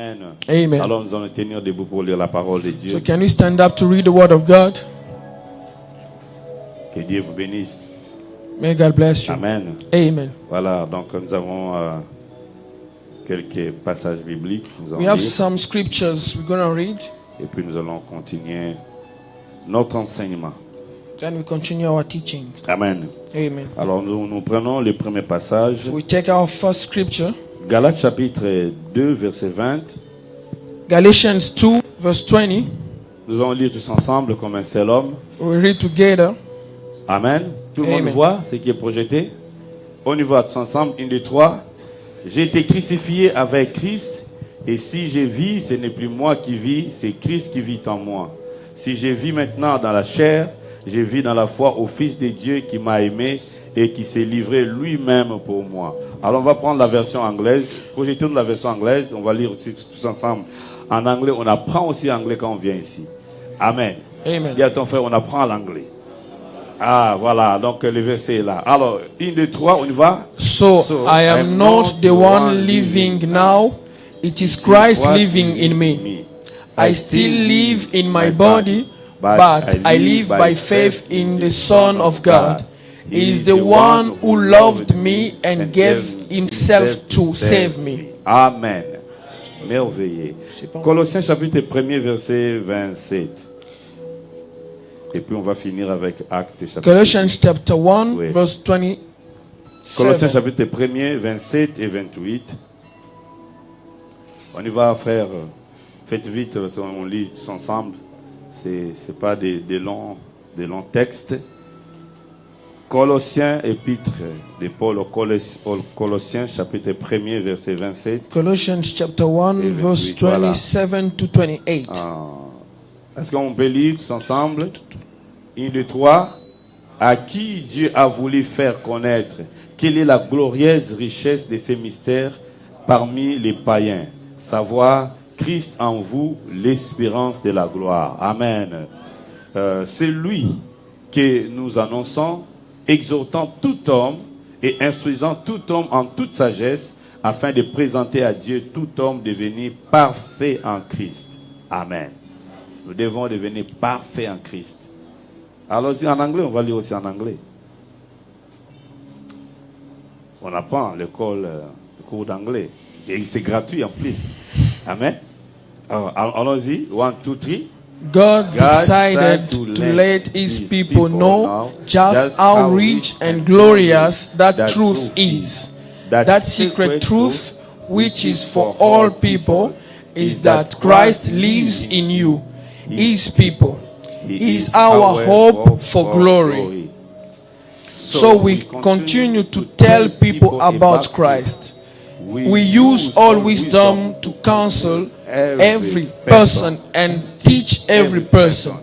Amen. Amen. Alors nous allons tenir debout pour lire la parole de Dieu. So can we stand up to read the word of God? Que Dieu vous bénisse. May God bless you. Amen. Amen. Voilà, donc nous avons quelques passages bibliques. Nous allons We have lire, some scriptures we're going to read. et puis nous allons continuer notre enseignement. Then we continue our teaching. Amen. Amen. Alors nous prenons le premier passage. So we take our first scripture, Galates chapitre 2, verset 20. Galatians 2, verse 20. Nous allons lire tous ensemble comme un seul homme. We read together. Amen. Tout le monde Amen. voit ce qui est projeté. On y va tous ensemble. 1, 2, 3. J'ai été crucifié avec Christ. Et si je vis, ce n'est plus moi qui vis, c'est Christ qui vit en moi. Si je vis maintenant dans la chair, je vis dans la foi au Fils de Dieu qui m'a aimé et qui s'est livré lui-même pour moi. Alors on va prendre la version anglaise. Projetons la version anglaise. On va lire aussi tous ensemble en anglais. On apprend aussi anglais quand on vient ici. Amen. Amen. Dis à ton frère, on apprend l'anglais. Ah, voilà. Donc le verset est là. Alors, 1, 2, 3, on y va. So I am not the one living now. It is Christ living in me. I still live in my body, but I live by faith in the Son of God. He is the one who loved me and gave himself to save me. Amen. Merveilleux. Colossiens chapitre 1er, verset 27. Et puis on va finir avec Actes chapitre. Colossians chapter 1, Oui. verse Colossiens 27. chapitre 1er, 27 et 28. On y va, frère. Faites vite, parce qu'on lit tous ensemble. C'est pas des longs textes. Colossiens, épître de Paul aux Colossiens, chapitre 1er, verset 27. Colossians chapter 1, Et verse 28, voilà. 27 to 28. Est-ce qu'on peut lire tous ensemble? 1, 2, 3. À qui Dieu a voulu faire connaître quelle est la glorieuse richesse de ces mystères parmi les païens, savoir Christ en vous, l'espérance de la gloire. Amen. C'est lui que nous annonçons, exhortant tout homme et instruisant tout homme en toute sagesse, afin de présenter à Dieu tout homme devenu parfait en Christ. Amen. Nous devons devenir parfaits en Christ. Alors, en anglais, on va lire aussi en anglais. On apprend à l'école, le cours d'anglais. Et c'est gratuit en plus. Amen. Alors, allons-y. 1, 2, 3. God decided to let his people know just how rich and glorious that truth is. That secret truth, which is for all people, is that Christ lives in you, his people. He is our hope for glory. So we continue to tell people about Christ. We use all wisdom to counsel every person and teach every person.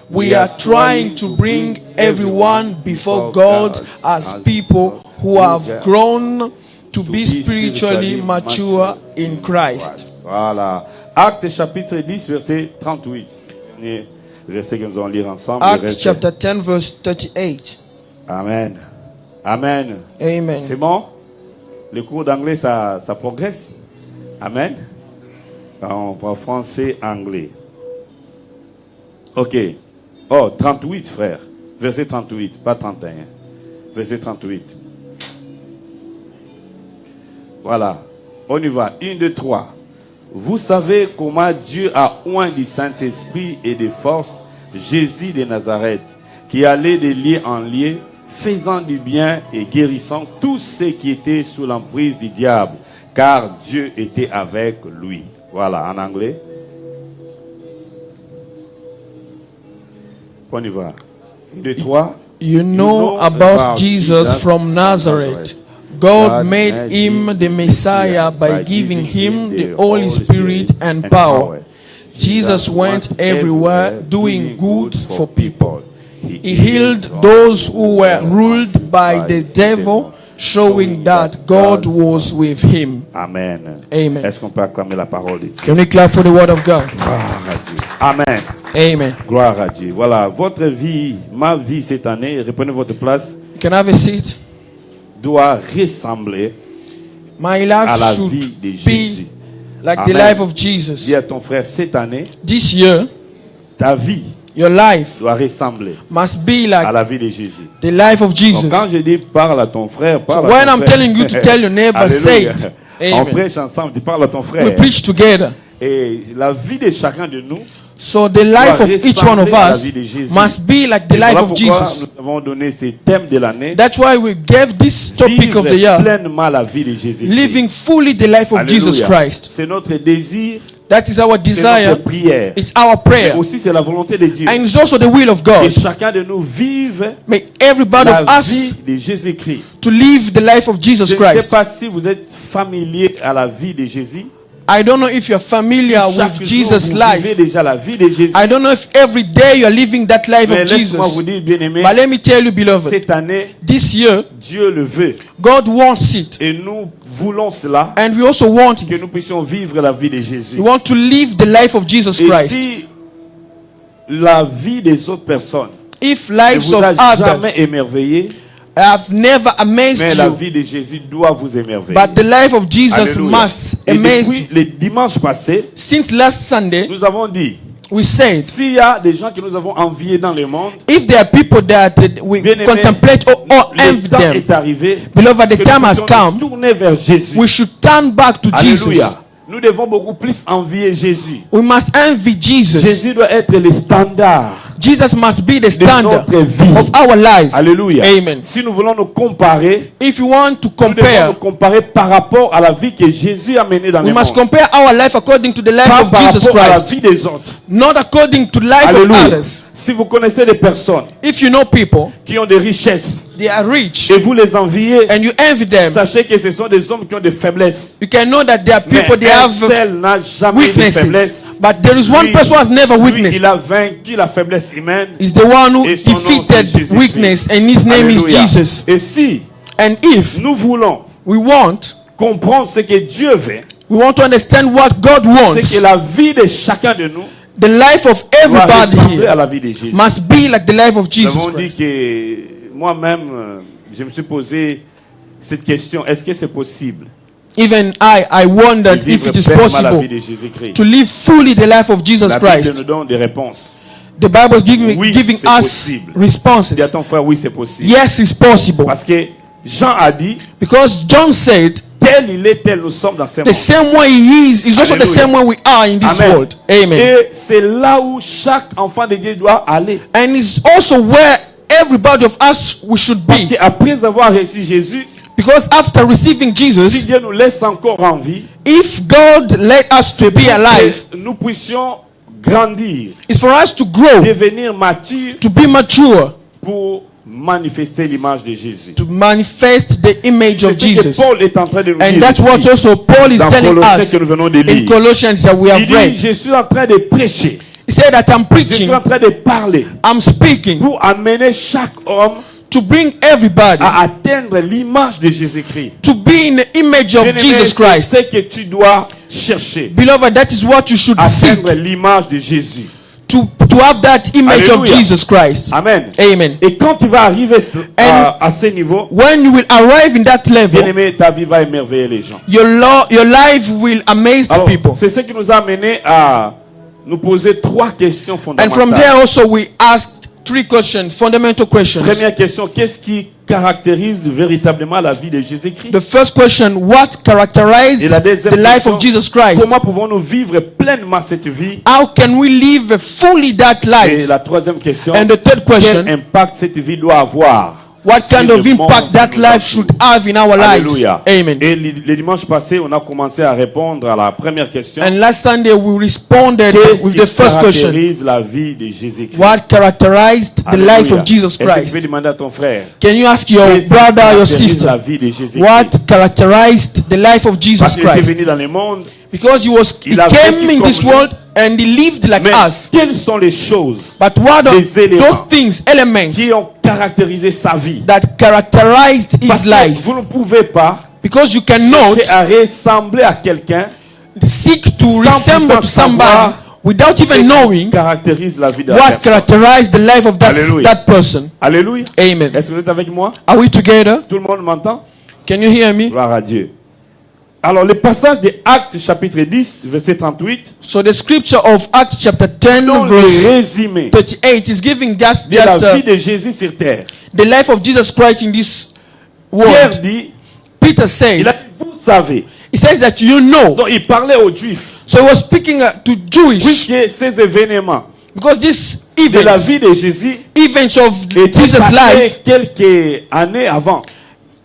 We are trying to bring everyone before God as people who have grown to be spiritually mature in Christ. Voilà. Actes chapitre 10, verset 38. Verset que nous allons lire ensemble. Acts chapter 10, verse 38. Amen. Amen. Amen. C'est bon? Le cours d'anglais, ça progresse. Amen. On prend français, anglais. Ok. Oh, 38, frère. Verset 38, pas 31. Verset 38. Voilà. On y va. 1, 2, 3. Vous savez comment Dieu a oint du Saint-Esprit et de force Jésus de Nazareth, qui allait de lieu en lieu, faisant du bien et guérissant tous ceux qui étaient sous l'emprise du diable, car Dieu était avec lui. Voilà, en anglais. On y va. 1, 2, 3. You know about Jesus from Nazareth. God made him the Messiah by giving him the Holy Spirit and power. Jesus went everywhere doing good for people. He healed those who were ruled by the devil, showing that God was with him. Amen. Amen. Est-ce qu'on peut acclamer la parole de Dieu? Can we clap for the word of God? Gloire à Dieu. Amen. Amen. Gloire à Dieu. Voilà, votre vie, ma vie cette année, reprenez votre place, Can I have a seat? doit ressembler My à la life vie should de Jésus. be like Amen. the life of Jesus. Dis à ton frère, cette année, This year, ta vie your life doit ressembler must be à like la vie de Jésus. the life of Donc, Jesus. quand je dis parle à ton frère, So parle when à ton I'm frère. telling you to tell your neighbor, say Alléluia. it. On Amen. prêche ensemble, tu parles à ton We frère. preach together. Et la vie de chacun de nous So the life of each one of ressembler à la us vie de Jésus. must be like the Et life voilà of pourquoi Jesus. nous avons donné ces thèmes de l'année. That's why we gave this topic of the Vivre year, pleinement la vie de Jésus. living fully the life of Jesus Christ. C'est notre désir, That is our c'est desire. notre prière. It's our Mais prayer. aussi c'est la volonté de Dieu. And it's also the will of Que God. chacun de nous vive May everybody of la us vie de Jésus-Christ. to live the life of Jesus Je ne sais Christ. pas si vous êtes familier à la vie de Jésus. I don't know if you're familiar Chaque with jour, Jesus' vous life. vivez déjà la vie de Jésus. I don't know if every day you're living that life Mais of laisse-moi vous Jesus. dire, bien-aimé, But let me tell you, beloved, cette année, this year, Dieu le veut. God wants it. Et nous voulons cela, And we also want que it. nous puissions vivre la vie de Jésus. We want to live the life of Jesus Et Christ. si la vie des autres personnes If ne lives vous of a others jamais émerveillé, have never amazed mais la you, vie de Jésus doit vous émerveiller. but the life of Jesus Alléluia. must Et amaze depuis you. les dimanches passés, Since last Sunday, nous avons dit, we said, s'il y a des gens que nous avons enviés dans le monde, if there are people that we bien-aimés, contemplate or le envy temps them, est arrivé, beloved, que the time nous has puissions come, nous tourner vers Jésus. we should turn back to Jesus. Alléluia. Nous devons beaucoup plus envier Jésus. We must envy Jesus. Jésus doit être le standard Jesus must be the de standard notre vie. of our life. Alléluia. Amen. Si nous voulons nous comparer, If you want to nous devons compare, nous comparer par rapport à la vie que Jésus a menée dans we le must monde. compare our life according to the life Pas of par Jesus rapport à la Christ, vie des autres. not according to the life of Alléluia. others. Si vous connaissez des personnes If you know people, qui ont des richesses they are rich, et vous les enviez, and you envy them, sachez que ce sont des hommes qui ont des faiblesses. you can know that there are Mais people, they un have seul n'a jamais eu de weaknesses. faiblesse. But there is one Lui, person who has never lui, weakness. il a vaincu la faiblesse humaine. Is the one who Et son nom, defeated c'est Jésus-Christ. weakness, and his name is Alléluia. Jesus. Et si And if nous voulons we want comprendre ce que Dieu veut, to understand what God c'est wants, que la vie de chacun de nous the life of doit everybody ressembler à here la vie de Jésus. must be like the life of Nous Jesus avons dit Christ. que moi-même, je me suis posé cette question, est-ce que c'est possible Even I de wondered if vivre it is pleinement la vie possible de Jésus-Christ? to live fully the life of Jesus La Bible Christ. nous donne des réponses. The Bible is giving Oui, giving c'est us possible. responses. Dis à ton frère, oui, c'est possible. Yes, it's possible. Parce que Jean a dit, Because John said, tel il est, tel nous sommes dans ce the monde. same way he is also the Alléluia. same way we are in this Amen. world. Amen. Et c'est là où chaque enfant de Dieu doit aller. And it's also where everybody of us we should Parce be. qu'après avoir reçu Jésus, Because after receiving si Jesus, Dieu nous laisse encore en vie, if God let us to be alive, que nous puissions grandir, it's for us to grow, devenir matures to be mature, pour manifester l'image de Jésus. to manifest the image of C'est ce que Jesus. Paul est en train de nous And dire that's what ici, also Paul is dans telling Colossiens us que nous venons de in lire. Colossians that we Il have dit, read. je suis en train de prêcher, He said that I'm je preaching, suis en train de parler I'm speaking pour amener chaque homme to bring everybody à atteindre l'image de Jésus-Christ. to be in the image of Bien-aimé, Jesus c'est Christ. ce que tu dois chercher. Beloved, that is what you should seek, Atteindre l'image de Jésus. to have that image of Alléluia. Jesus Christ. Amen. Amen. Et quand tu vas arriver à ce niveau, When you will arrive in that level, bien-aimé, ta vie va émerveiller les gens. your life will amaze the Alors, people. c'est ce qui nous a amené à nous poser trois questions And from there fondamentales. also we asked three questions, fundamental questions. Première question, qu'est-ce qui caractérise véritablement la vie de Jésus-Christ? The first question, what characterized Et la deuxième the life question, of Jesus Christ? comment pouvons-nous vivre pleinement cette vie? How can we live fully that Et life? la troisième question, And the third question, quel impact cette vie doit avoir? what sur kind le of impact monde that qui nous life entoure? should have in our lives? Alléluia. Amen. Et le dimanche passé, on a commencé à répondre à la première question. And last Sunday we responded Qu'est-ce with qui the first question. caractérise la vie de Jésus-Christ? What characterized the Alléluia. life of Jesus Est-ce que tu peux Christ? demander à ton frère? Can you ask your Qu'est-ce qui brother, your caractérise sister, la vie de Jésus-Christ? what characterized the life of Parce Jesus qu'il était Christ? venu dans le monde. Because he Il a came vécu in comme this nous. world and he lived like Mais us. quelles sont les choses But what are des éléments those things, elements qui ont caractérisé sa vie? that characterized Parce his que life? vous ne pouvez pas Because you cannot chercher à ressembler à quelqu'un seek to sans resemble pourtant to somebody savoir without ce even qui knowing caractérise la vie de la what personne. characterized the life of Alléluia. that person. Alléluia. Amen. Est-ce que vous êtes avec moi? Are we together? Tout le monde m'entend? Can you hear me? Gloire à Dieu. Alors, le passage de Actes chapitre 10, verset 38, So the scripture of Acts chapter 10 dans le verse résumé 38 is giving us de la just vie de Jésus sur terre. the life of Jesus Christ in this Pierre world. dit, Peter il a says, dit, vous savez. he says that you know. Donc, il parlait aux Juifs. So he was speaking to Jewish, Puisque ces événements because these de la vie events, de Jésus events of étaient Jesus' passés life quelques années avant.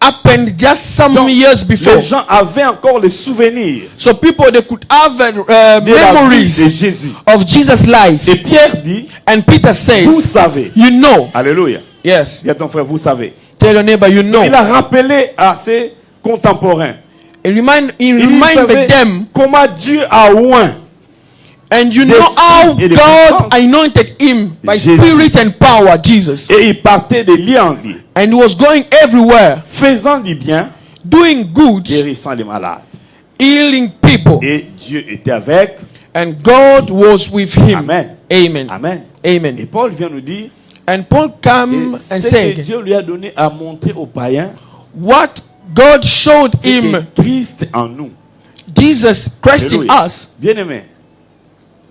happened just some Donc, years before. les gens avaient encore le souvenir So people, they could have de la vie de memories Jésus. of Jesus' life. Et Pierre dit, And Peter vous says, savez. you know. Alléluia. Yes. Dis à ton frère, vous savez. Tell your neighbor, you know. Il a rappelé à ses contemporains. He Il dit, vous reminded savez them, comment Dieu a oint. and you Des know how signes et des God puissances. anointed him by Jésus. spirit and power, Jesus. Et il partait de lieu en lieu, And he was going everywhere, faisant du bien, doing good, guérissant les malades. healing people. Et Dieu était avec. And God was with him. Amen. Amen. Amen. Amen. Et Paul vient nous dire, And Paul come et and ce say, que Dieu lui a donné à montrer aux païens, what God showed c'est him, que Christ en nous. Jesus, Christ in Alléluia. us. Bien-aimé,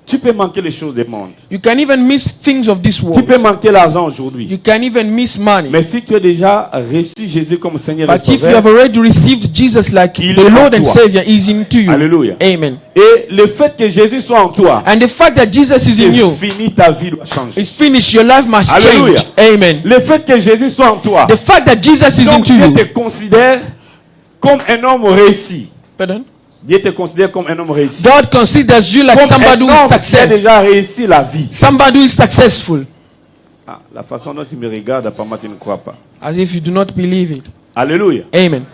tu peux manquer les choses du monde. You can even miss things of this Tu world. peux manquer l'argent aujourd'hui. You can even miss money. Mais si tu as déjà reçu Jésus comme Seigneur et But if you have Sauveur, already received Jesus like Il the est en Lord and toi. Savior is into you. Alléluia. Amen. et le fait que Jésus soit en toi, And the fact that Jesus is in c'est you fini, ta vie doit changer. is finished. Your life must Alléluia. change. Amen. Le fait que Jésus soit en toi, The fact that Jesus is donc into Dieu you. te considère comme un homme réussi. Pardon? Dieu te considère comme un homme réussi. God considers you like Comme somebody un who is homme qui a success. déjà réussi la vie. Somebody who is successful. Ah, la façon dont tu me regardes, apparemment tu ne crois pas. As if you do not believe it. Alléluia. Amen.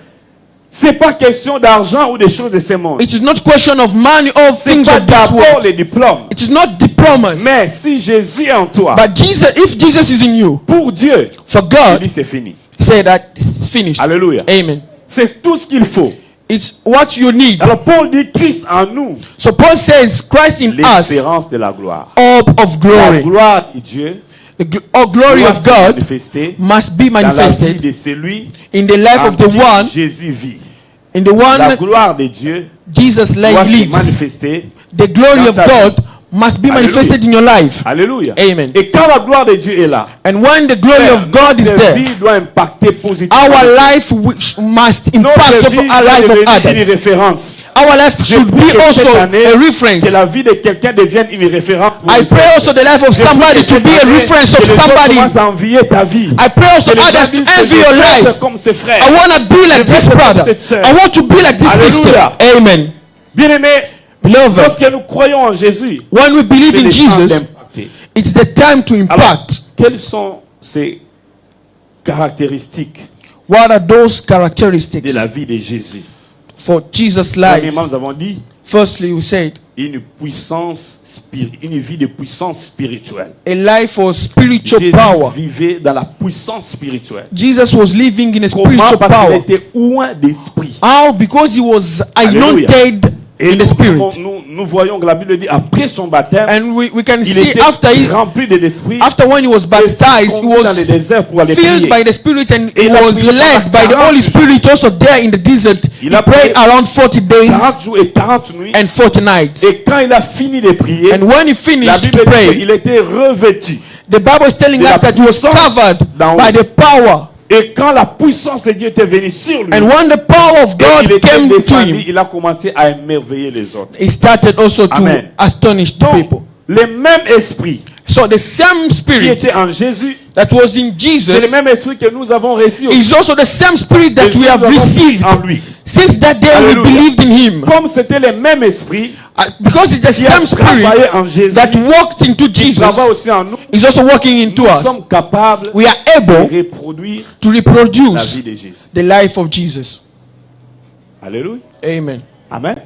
C'est pas question d'argent ou des choses de ce monde. It is not question of money or C'est things pas of this d'abord world. les diplômes. It is not diplomas. Mais si Jésus est en toi, But Jesus, if Jesus is in you, pour Dieu, for il God, dit c'est fini. say that it's finished. Alléluia. Amen. C'est tout ce qu'il faut. It's what you need. Alors Paul dit Christ en nous, So Paul says, Christ in us, l'espérance de la gloire. hope of La glory. gloire de Dieu The glory doit of se God manifester must be dans la vie manifested de celui in the life en of the qui one, Jésus vit. in the La one gloire de Dieu Jesus doit se lives. manifester. The glory dans of ta God must be manifested in your life. Alléluia. Amen. Et quand la gloire de Dieu est là, And when the glory of God is notre there, vie doit impacter positivement. our life must impact Notre over vie our doit life of devenir une others. référence. Our life Je should prie be que also cette année, a reference. que la vie de quelqu'un devienne une référence pour I les pray autres. also the life of Je prie somebody que to cette be a année, reference que of les autres somebody. commencent à envier ta vie. I pray also Que les gens others to disent que envy je your veux être life. comme ses frères. I want to be like Je veux this être brother. comme cette sœur. I want to be like this sister. Alléluia. Amen. Bien-aimé, Beloved, lorsque nous croyons en Jésus, when we believe c'est in le temps Jesus, d'impacter. it's the time to Alors, impact. quelles sont ces caractéristiques What are those de characteristics la vie de Jésus? for Jesus' life? Premièrement, nous avons dit Firstly, we said une vie de puissance spirituelle. a life of spiritual Jésus power. vivait dans la puissance spirituelle. Jesus was living in a Comment? spiritual Parce qu'il power. était oint d'esprit. How? Because he was Alléluia. anointed Et in the spirit. nous voyons que la Bible dit après son baptême, And we can il see était after rempli de l'esprit. when he was baptized, he conduit dans le was désert pour aller filled prier. by the Spirit and Et he il a was prié led by the pendant Holy 40 Spirit also there in the desert. Il He a prayed prié around 40 days 40 jours et 40 nuits. and 40 nights. Et quand il a fini de prier, And when he la finished Bible to dit pray, qu'il était revêtu. the Bible is telling de us la that he was puissance covered d'en haut. by the power. Et quand la puissance de Dieu était venue sur lui, And when the power of et God il était came to descendu, him, il a commencé à émerveiller les autres. he started also to Amen. astonish the Donc, people. le même esprit So the same qui Spirit était en Jésus, that was in c'est Jesus le même esprit que nous avons reçu aussi. is also the same Spirit that Et we nous have avons received. cru en lui. Since that day Alléluia. we believed in him. Comme c'était le même esprit Because it's the qui a same Spirit travaillé en Jésus, that walked into qui Jesus travaille aussi en nous, is also working into nous us. sommes capables We are de able reproduire to la reproduce vie de Jésus. the life of Jesus. Alléluia. Amen. Amen.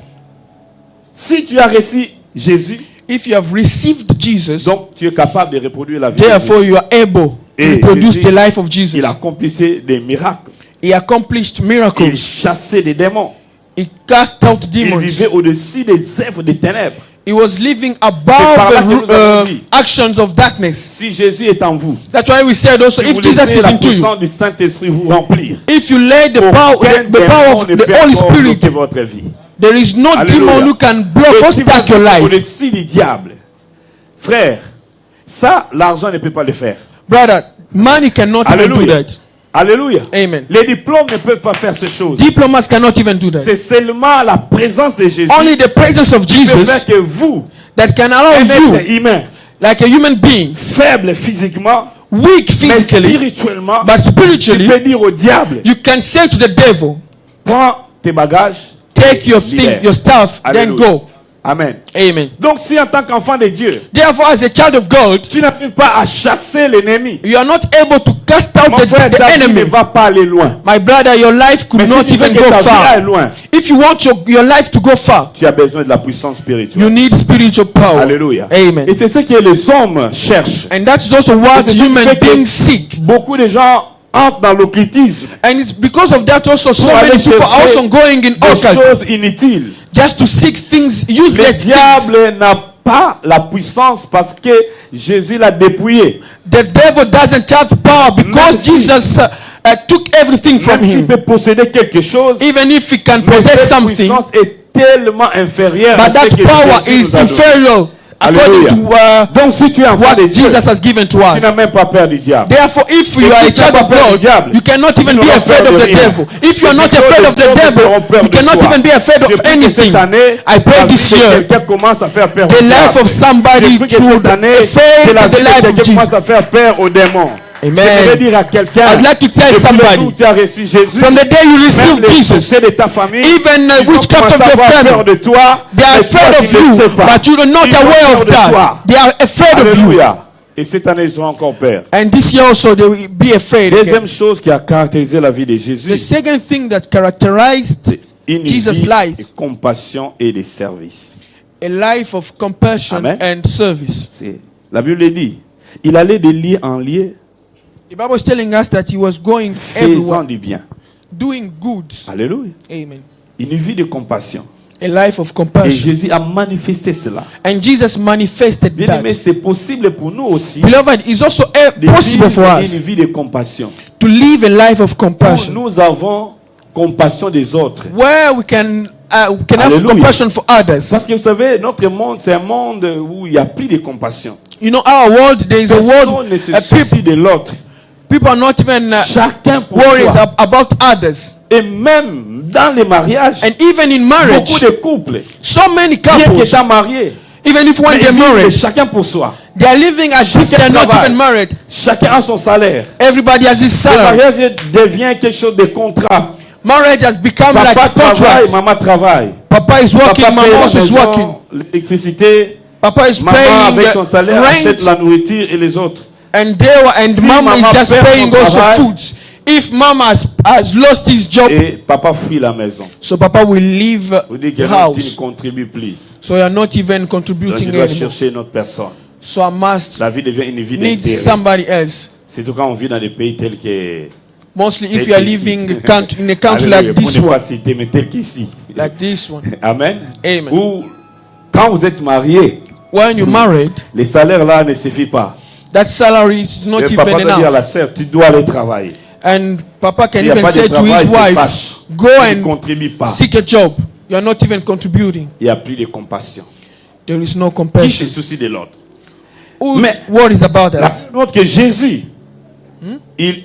Si tu as reçu Jésus, If you have received Jesus, donc tu es capable de reproduire la vie de therefore Jésus. you are able to Et reproduce Jésus, the life of Jesus. Il accomplissait des miracles. He accomplished Il miracles. chassait des démons. He cast out Il demons. vivait au-dessus des œuvres des ténèbres. He was living par above là que nous avons dit. actions of darkness. Si Jésus est en vous, That's why we said also, si if vous Jesus laissez is la into you, puissance du Saint-Esprit vous remplir, if you let the aucun power of démon ne the peut Holy encore Spirit, bloquer votre vie. there is no Alléluia. demon who can block Et or si vous stack your êtes life. au-dessus du diable, frère, ça, l'argent ne peut pas le faire. Brother, money cannot even do Alléluia. that. Alléluia. Amen. Les diplômes ne peuvent pas faire ces choses. Diplomats cannot even do that. C'est seulement la présence de Jésus Only the presence of qui peut Jesus faire que vous, that can allow un être you, humain, like a human being, faible physiquement, weak mais physically, spirituellement, but tu spiritually, peux dire au diable, you can say to the devil, prends tes bagages, take your libère. thing, your stuff, then Alléluia. go. Amen. Amen. Donc si en tant qu'enfant de Dieu, Therefore, as a child of God, tu n'arrives pas à chasser l'ennemi, you are not able to cast out mon frère, the ta vie ne enemy. va pas aller loin. My brother, your life could Mais si not tu veux even que go ta vie aille far. loin, If you want your life to go far, tu as besoin de la puissance spirituelle. you need spiritual power. Alléluia. Amen. Et c'est ce que les hommes cherchent. And that's also what C'est ce qui human fait que beings seek. Beaucoup de gens entrent dans l'occultisme, And it's because of that also so pour many aller people are chercher also going in des occult choses inutiles. just to seek things, Le useless things. diable n'a pas la puissance parce que Jésus l'a dépouillé. The devil doesn't have power because Même si- Jesus took everything from Même s'il him. peut posséder quelque chose, Even if he can mais possess cette something, puissance est tellement inférieure but à ce that que power Jésus is nous a donné. inferior according Alléluia. to Donc si tu es enfant what de Dieu, Jesus has given to tu us. n'as même pas peur du diable. Therefore, if you Et are si a tu n'as child pas of peur du God, diable, you cannot tu even be n'auras afraid peur of de the rien. devil. If you are Et not plutôt afraid les of the choses devil, feront peur you de cannot toi. even be afraid Je of prie que anything. cette année, I pray this year, quelqu'un commence à faire peur the au life diable. of somebody Je prie que to cette année, afraid que la of the vie de life of quelqu'un Jesus. commence à faire peur aux démons. Amen. Je vais dire à quelqu'un, I'd like to tell depuis le somebody, jour où tu as reçu Jésus, from the day you même receive les Jesus, sorciers de ta famille, even ils ont witchcraft commencé of à your avoir peur family, de toi, they are mais toi, afraid tu of ne le you, sais pas. but you are not Ils ont aware peur of de that. toi. They are afraid of you. Alléluia. Et cette année, ils auront encore peur. And this year also they will be afraid. again. Deuxième chose qui a caractérisé la vie de The Jésus, second thing that characterized une Jesus' vie life, de compassion et de service. a life of compassion Amen. and service. La Bible dit, il allait de lieu en lieu, The Bible is telling us that he was going faisant everywhere, du bien. doing good. Alléluia. Amen. Une vie de compassion. A life of Et compassion. Jésus a manifesté cela. And Jesus manifested Bien that. aimé, c'est possible pour nous aussi Beloved, it's also de possible for vivre us une vie de compassion. to live a life of Où compassion nous avons compassion des autres. where we can have Alléluia. compassion for others. Parce que vous savez, notre monde, c'est un monde où il n'y a plus de compassion. You know, our world, there is a Personne world, ne se people, soucie de l'autre. people are not even Chacun pour worried soi. about others. Et même dans les mariages, And even in marriage, beaucoup de couples, so many bien couples, qu'étant mariés, even if mais when ils they're vivent married, chacun pour soi. they are living as if Chacun they're not travaille. even married. Chacun a son salaire. Everybody has his Le salary. mariage devient quelque chose de contrat. Marriage has become like Papa a travaille, contract. maman travaille. Papa is working, Papa mama paye la also is working. maison, l'électricité. Papa is Maman paying avec son salaire achète rent, la nourriture et les autres. and Si mama is maman just perd paying son also travail, food. If mama has lost his job, Et papa fuit la maison. so papa will leave Vous dites the que tu ne house. contribues plus. So you are not even Donc contributing je dois anymore. chercher une autre personne. So I must La vie devient une vie need d'intérêt. somebody else. Surtout quand on vit dans des pays tels que... Mostly if tel you are qu'ici. living in a country Alléluia, like this pour ne pas one, citer, mais tel qu'ici. like this one. Amen. Amen. Ou quand vous êtes marié, When you're married, les salaires là ne suffisent pas. that salary is not Le papa even doit dire à enough. la sœur, tu dois aller travailler. And Papa can S'il n'y a even pas de say to travail, his il se wife, fâche. go Il ne and contribue pas. seek a job. You are not even contributing. Il n'y a plus de compassion. There is no Qui se compassion. soucie de l'autre? Who Mais- worries about La that? autre que Jésus,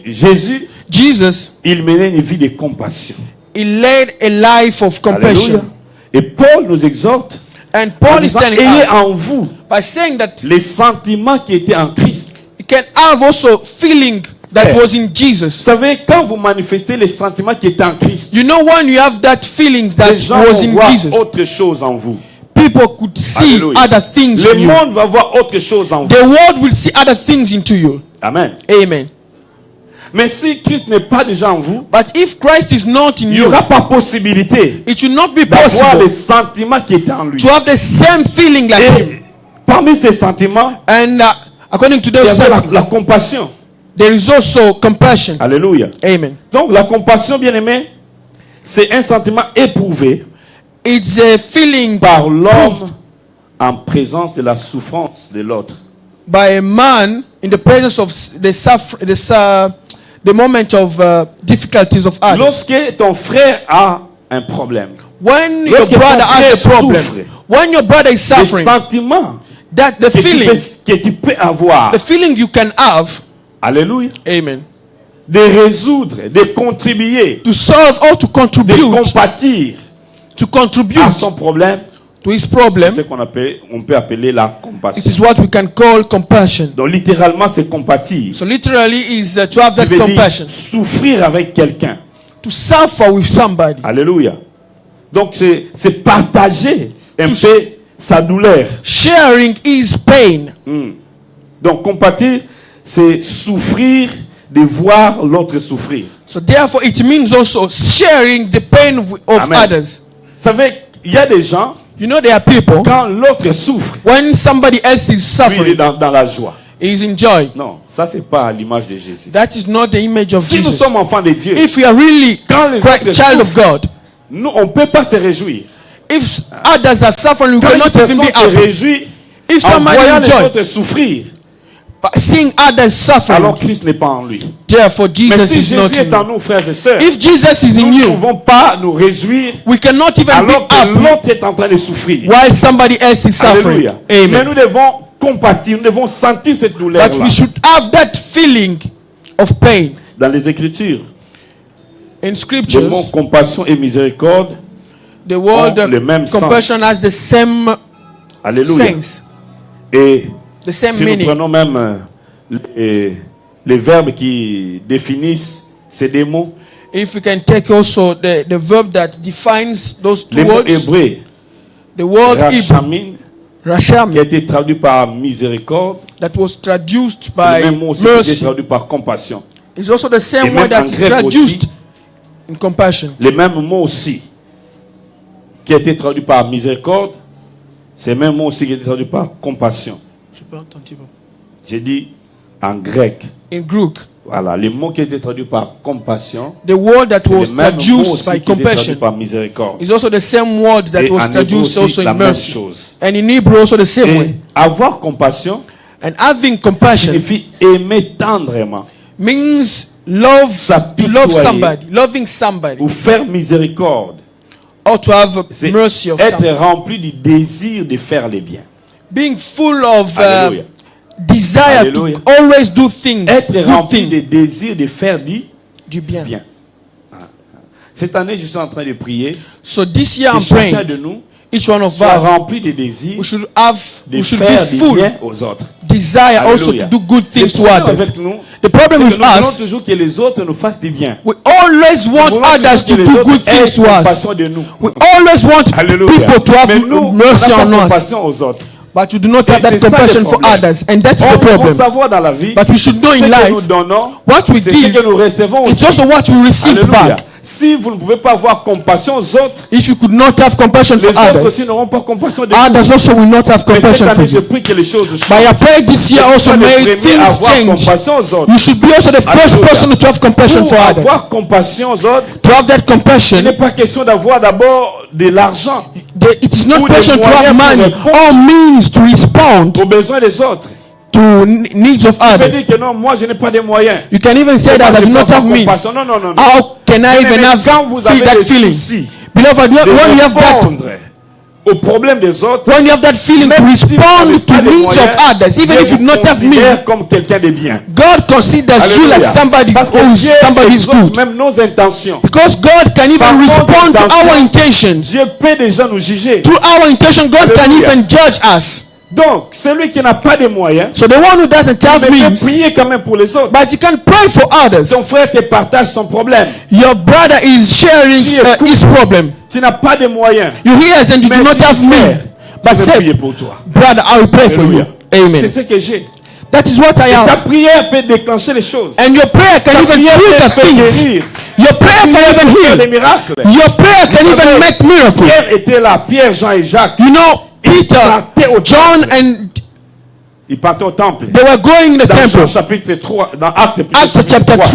Jésus, Jesus, il menait une vie de compassion. he led a life of Alléluia. compassion. Et Paul nous exhorte And en Paul is disant, telling ayez us en vous by saying that les sentiments qui étaient en Christ. you can have also feeling that Yeah. was in Vous Jesus. savez, quand vous manifestez les sentiments qui étaient en Christ, You know, when you have that feeling les that gens was vont in voir Jesus, autre chose en vous. people could see Alléluia. other things Le in you. monde va voir autre chose en vous. The world will see other things into you. Amen. Amen. Mais si Christ n'est pas déjà en vous, But if Christ is not in il n'y you, aura pas possibilité it will not be d'avoir les possible sentiments qui étaient en lui. to have the same feeling like him. Et parmi ces sentiments, And according to il y those avait sentiments, la compassion. there is also compassion. Alléluia. Amen. Donc la compassion, bien aimé, C'est un sentiment éprouvé It's a feeling par l'homme en présence de la souffrance de l'autre. by a man in the presence of the moment of difficulties of others. Lorsque ton frère a un problème, When your lorsque brother ton has a frère problem, souffre, when your brother is le suffering, sentiment that the feeling, que tu peux avoir, the feeling you can have, alléluia, amen, de résoudre, de contribuer, to solve or to de contribute, compatir à son problème, to his c'est problem, ce on peut appeler la it compassion. is what we can call compassion. Donc littéralement c'est compatir. So literally is to have Ça that veut dire compassion, souffrir avec quelqu'un. to suffer with somebody. Alléluia. Donc c'est partager un peu sa douleur. Sharing his pain. Donc compatir, c'est souffrir de voir l'autre souffrir. So therefore it means also sharing the pain of Amen. others. Vous savez, il y a des gens, You know, there are people, quand l'autre souffre, when somebody else is lui il est suffering, dans la joie. he is in joy. Non, ça c'est pas l'image de Jésus. That is not the image of Si nous Jesus. sommes enfants de Dieu, If we are really quand les autres child of souffrent, God, nous on peut pas se réjouir. if others are suffering, we Quand une cannot even personne be se happy. réjouit If en somebody voyant les enjoy, autres souffrir, but seeing others suffering, alors Christ n'est pas en lui. therefore Mais Jesus si is not Jésus est in en you. nous, frères et sœurs, If Jesus is nous in ne you, pouvons pas nous réjouir we cannot even be alors que happy l'autre est en train de souffrir. while somebody else is suffering. Alléluia. Mais Amen. nous devons compatir, nous devons sentir cette But douleur-là. we should have that feeling of pain. Dans les Écritures, In le mot scriptures, compassion et miséricorde, the word ont le même compassion sens. has the same alléluia. sense, Et the same si nous meaning. prenons même les verbes qui définissent ces deux mots, If we can take also the verb that defines those two les mots words, hébreux, the word Hebrew, rachamim, qui a Rasham, été traduit par miséricorde, that was traduced c'est le by même mot aussi qui a été mercy, traduit par compassion. is also the Et same même word that en is grec traduced aussi, in compassion. le même mot aussi qui a été traduit par miséricorde, c'est le même mot aussi qui a été traduit par compassion. J'ai dit en grec. In Greek, Voilà, le mot qui a été traduit par compassion, the word that c'est was le même mot traduced aussi by qui a été traduit compassion par miséricorde. is also the same word that Et en was hébreu traduced aussi, also la in même mercy. chose. And in Hebrew also the same way. Et avoir compassion And having compassion signifie aimer tendrement means love, to S'apitoyer. love somebody, loving somebody, ou faire miséricorde. or to have C'est mercy of être somebody. rempli du désir de faire le bien. Being full of Alléluia. desire Alléluia. to always do things, Être good rempli things, du désir de faire du bien. bien. Cette année, je suis en train de prier So this year que I'm chacun praying, de nous each one of soit us, rempli de désir we should de be faire du full bien aux autres. desire also Alléluia. to do good Le things to problème others. avec nous, The problem c'est with que nous voulons us, toujours que les autres nous fassent du bien. we always Nous want voulons others to toujours que les do autres good aient things to us. compassion de nous. We always want Alléluia. people to have Mais nous, mercy on n'a on pas us, compassion aux autres. but we do not have Et that c'est ça le compassion for problème. others, and that's the On faut problem. savoir dans la vie, But we should know ce in que nous life, donnons, what we c'est ce give, que nous recevons it's aussi. also what we receive Alléluia. back. Si vous ne pouvez pas avoir compassion aux autres, If you could not have compassion les for autres others, aussi n'auront pas compassion de vous. others also will not have Mais cette compassion for année, je you. prie que les choses changent. But I pray this year also Sois le may premier à things avoir change. compassion aux autres. You should be also the first Alléluia. person to have compassion Pour for others. avoir compassion aux autres, To have that il n'est compassion, pas question d'avoir d'abord de l'argent it is not Ou des question to have moyens money pour répondre. or means to respond aux besoins des autres. to needs of Tu peux others. dire que non, moi je n'ai pas de moyens. You can even say that Moi, I je do peux not avoir have means. compassion. Non, non, non. non. How can I Mais even have quand vous avez that des feeling? soucis Beloved, de when you have that, répondre aux problèmes des autres, when you have that feeling to même si vous n'avez respond pas to de needs moyens, of others, even Dieu if you do vous not have means, considère comme quelqu'un de bien. God considers you Alléluia. like somebody Parce que who is Dieu somebody is exauce good. même nos intentions. Because God can Par even nos respond to intentions, our intentions. Dieu peut déjà nous juger. Through our intention, God can Alléluia. even judge us. Donc, celui qui n'a pas de moyens, So the one who doesn't have mais peut means, prier quand même pour les autres. but you can pray for others. Ton frère te partage son problème. Your brother is sharing Tu écoutes. his problem. Tu n'as pas de moyens. You hear us and you Mais do not tu have dis, means. frère, But je vais say, prier pour toi. brother, I will pray for you. Alléluia. C'est Amen. ce que j'ai. That is what I Ta have. prière peut déclencher les choses. And your prayer can Ta even prière trigger peut faire things. guérir. Your prayer can even Faire des heal. miracles. Your prayer can Vous even savez, make miracles. Pierre était là, Pierre, Jean et Jacques. You know, Peter, partaient au John, temple. and Ils partaient au temple. they were going in the Dans Jean temple. chapitre 3, dans Actes Acts chapter 3.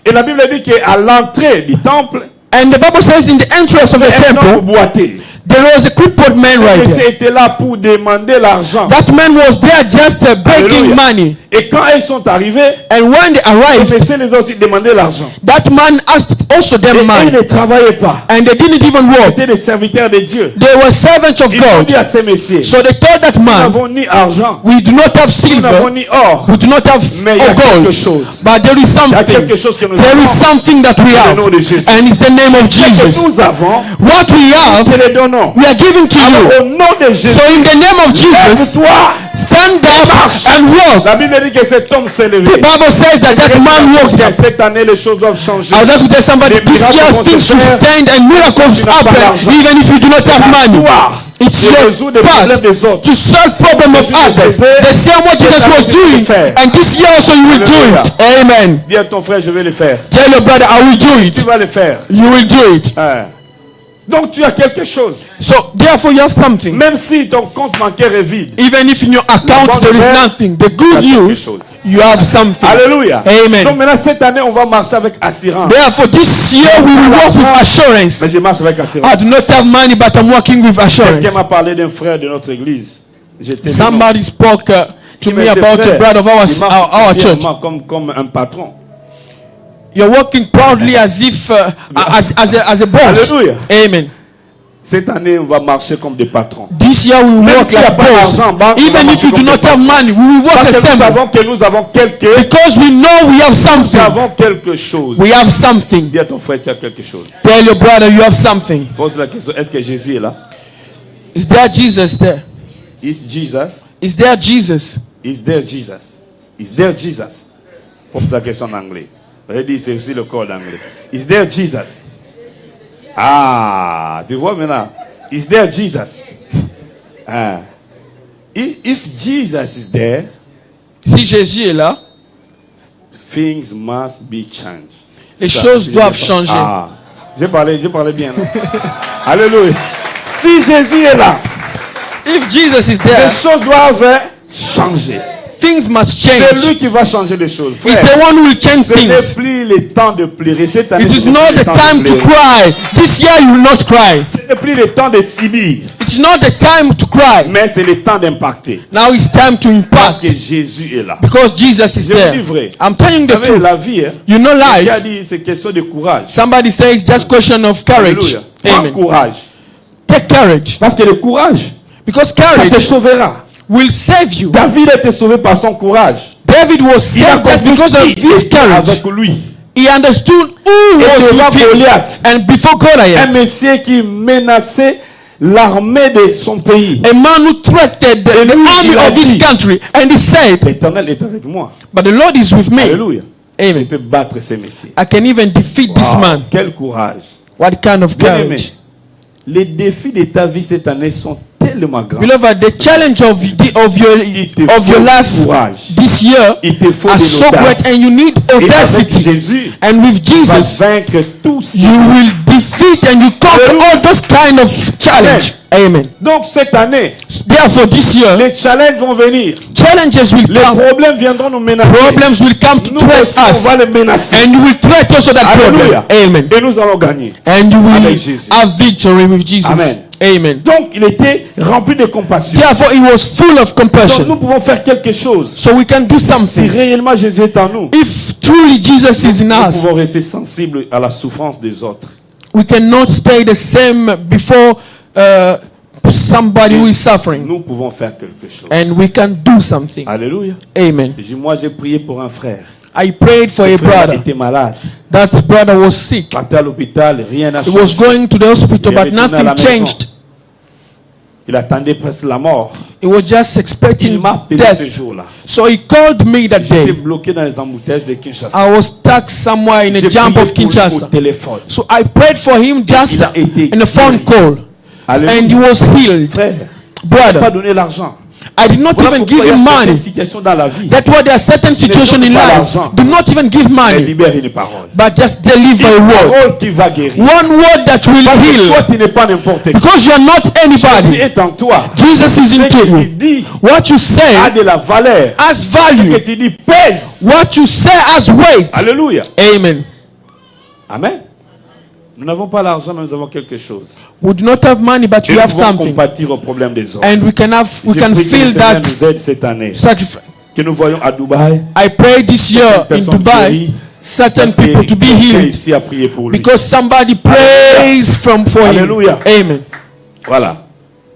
Et la Bible dit qu'à l'entrée du temple, And the Bible says in the entrance of the temple, there was a crippled man right there. Était là pour demander l'argent. That man was there just begging money. Et quand ils sont arrivés, and when they arrived, les autres demandaient l'argent. That man asked also them money. Ils ne travaillaient pas. And they didn't even work. C'était des serviteurs de Dieu. They were servants of God. Ils ont dit à ces messieurs, so they told that man, nous n'avons ni argent, we do not have silver, nous n'avons ni or, we do not have gold, but there is something. There is something that we have, and it's the name of Jesus. What we have, we are giving to you. So in the name of Jesus, stand up and walk. La Bible dit que cet homme s'est levé. The Bible says that that man walked. Cette année, les choses doivent changer. I'd like to tell somebody, this year things should stand and miracles happen, even if you do not have money. It's your part to solve problem of others. The same what Jesus was doing, and this year also you will do it. Amen. Dis à ton frère, je vais le faire. Tell your brother, I will do it. Tu vas le faire. You will do it. Donc tu as quelque chose. So therefore you have something. Même si ton compte bancaire est vide. Even if in your account there is nothing, the good news, you have something. Alléluia. Amen. Donc maintenant cette année on va marcher avec assurance. Therefore this year we will walk with assurance. Mais je marche avec assurance. I do not have money, but I'm walking with assurance. Quelqu'un m'a parlé d'un frère de notre église. Somebody spoke to me about a brother of our church. Comme un patron. You're walking proudly as if as a boss. Alléluia. Amen. Cette année, on va marcher comme des patrons. This year we will walk like bosses. Even if you do not have money, we will walk the same. Nous avons quelque. Because we know we have something. Nous avons quelque chose. We have something. Dis à ton frère, tu as quelque chose. Tell your brother you have something. Pose la question, est-ce que Jésus est là? Is there Jesus there? Is Jesus? Is there Jesus? Is there Jesus? Is there Jesus? Pose la question en anglais. Redis, c'est aussi le code anglais. Is there Jesus? Ah, tu vois maintenant. Is there Jesus? If Jesus is there, si Jésus est là, things must be changed. Les choses doivent changer. Ah, j'ai parlé bien. Alléluia. Si Jésus est là, if Jesus is there, les choses doivent changer. Things must change. C'est lui qui va changer les choses. Frère, it's the one who will change things. Ce n'est plus le temps de pleurer. Cette année, it is not the time to cry. This year you will not cry. Ce n'est plus le temps de subir. It's not the time to cry. Mais c'est le temps d'impacter. Now it's time to impact. Parce que Jésus est là. Because Jesus is there. Je vous dis vrai. I'm telling the truth. La vie, you know life. Qui a dit c'est question de courage. Somebody says just question of courage. Amen. Courage. Take courage. Parce que le courage, because courage, ça te sauvera. Will save you. David a été sauvé par son courage. David was saved because of his courage. Avec lui. He understood who was with Goliath. And before Goliath, un Messie qui menaçait l'armée de son pays. A man who threatened the army of his country, and he said, l'Éternel est avec moi. But the Lord is with me. Alléluia. Amen. Je peux battre ces messieurs. I can even defeat this man. Quel courage. What kind of courage? Les défis de ta vie cette année sont tellement grands. Beloved, the challenge of your life this year are so great, and you need audacity. Jésus, and with Jesus, vaincre tous you will defeat and you conquer all those kind of challenge. Amen. Donc cette année, therefore this year, les challenges vont venir. Challenges will come. Les problèmes viendront nous menacer. Problems will come to threat us. On va les menacer. And you will threat also that problem. Amen. Et nous allons gagner. And you will have victory with Jesus. Amen. Amen. Donc il était rempli de compassion. Therefore he was full of compassion. Donc nous pouvons faire quelque chose. So we can do something. Si réellement Jésus est en nous. If truly Jesus is in us. Nous pouvons rester sensibles à la souffrance des autres. We cannot stay the same before somebody who is suffering. Nous pouvons faire quelque chose. And we can do something. Alléluia. Amen. Moi j'ai prié pour un frère. I prayed for a brother. Était malade. That brother was sick. Partait à l'hôpital, rien n'a changé. He was going to the hospital, but nothing changed. Il attendait presque la mort. He was just expecting death. So he called me that day. J'étais bloqué dans les embouteillages de Kinshasa. I was stuck somewhere in a jump of Kinshasa. So I prayed for him just in a phone call. And he was healed. Brother, pas donné l'argent. I did not even give him money. That's why there are certain situations in life. Do not even give money. But just deliver a word. One word that will heal. Because you are not anybody. Jesus is in you. What you say has value. What you say has weight. Alléluia. Amen. Amen. Nous n'avons pas l'argent, mais nous avons quelque chose. We do not have money, but Et we have nous pouvons something. compatir au problème des autres. And we can feel that nous aide cette année. sacrifice. Que nous voyons à Dubaï. I pray this year in Dubai, certain people to be healed ici a prié pour lui. because somebody prays for him. Alléluia. Amen. Voilà.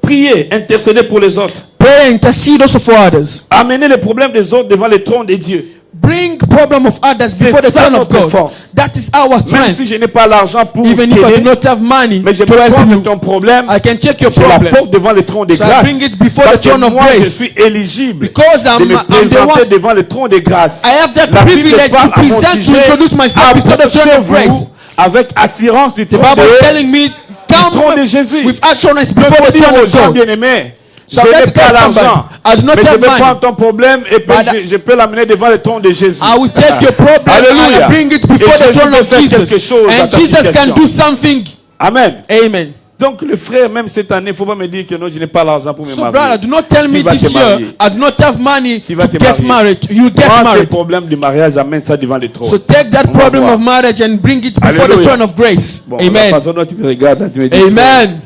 Priez, intercédez pour les autres. Pray and intercede also for others. Amenez les problèmes des autres devant le trône de Dieu. Bring problem of others before the throne of God. Force. That is our Même strength. si je n'ai pas l'argent pour Even if I do t'aider, not have money mais je to peux help prendre you, ton problème, I can take your je problem. l'apporte devant le trône de So I grâce. bring it before Parce the throne que of moi, je grace. suis éligible Because de me I'm the présenter one. devant le trône de grâce. I have that La Bible privilege parle to à mon present, to sujet, introduce myself before the throne of grace. approchez-vous avec assurance du The trône Bible is de telling me, trône de come Jésus. with assurance Je before peux the dire throne aux of gens God. bien-aimés, So je let n'ai pas tell somebody, l'argent, I do not mais je have peux money. prendre ton problème et puis But je peux l'amener devant le trône de Jésus. I will take your problem Alléluia. and bring it before Et the Jésus throne peut of faire quelque Jesus. chose dans And ta Jesus situation. can do something. Amen. Amen. Donc le frère, même cette année, il ne faut pas me dire que non, je n'ai pas l'argent pour me So marier. brother, do not tell me Tu vas this te year marier. I do not have money Tu vas to te get marier. married. You get Prends ce married. problème du mariage, amène ça devant le trône. So take that On va problem voir. of marriage and bring it before Alléluia. the throne of grace. Bon, la Amen. façon dont tu me regardes, là, tu me dis, Amen.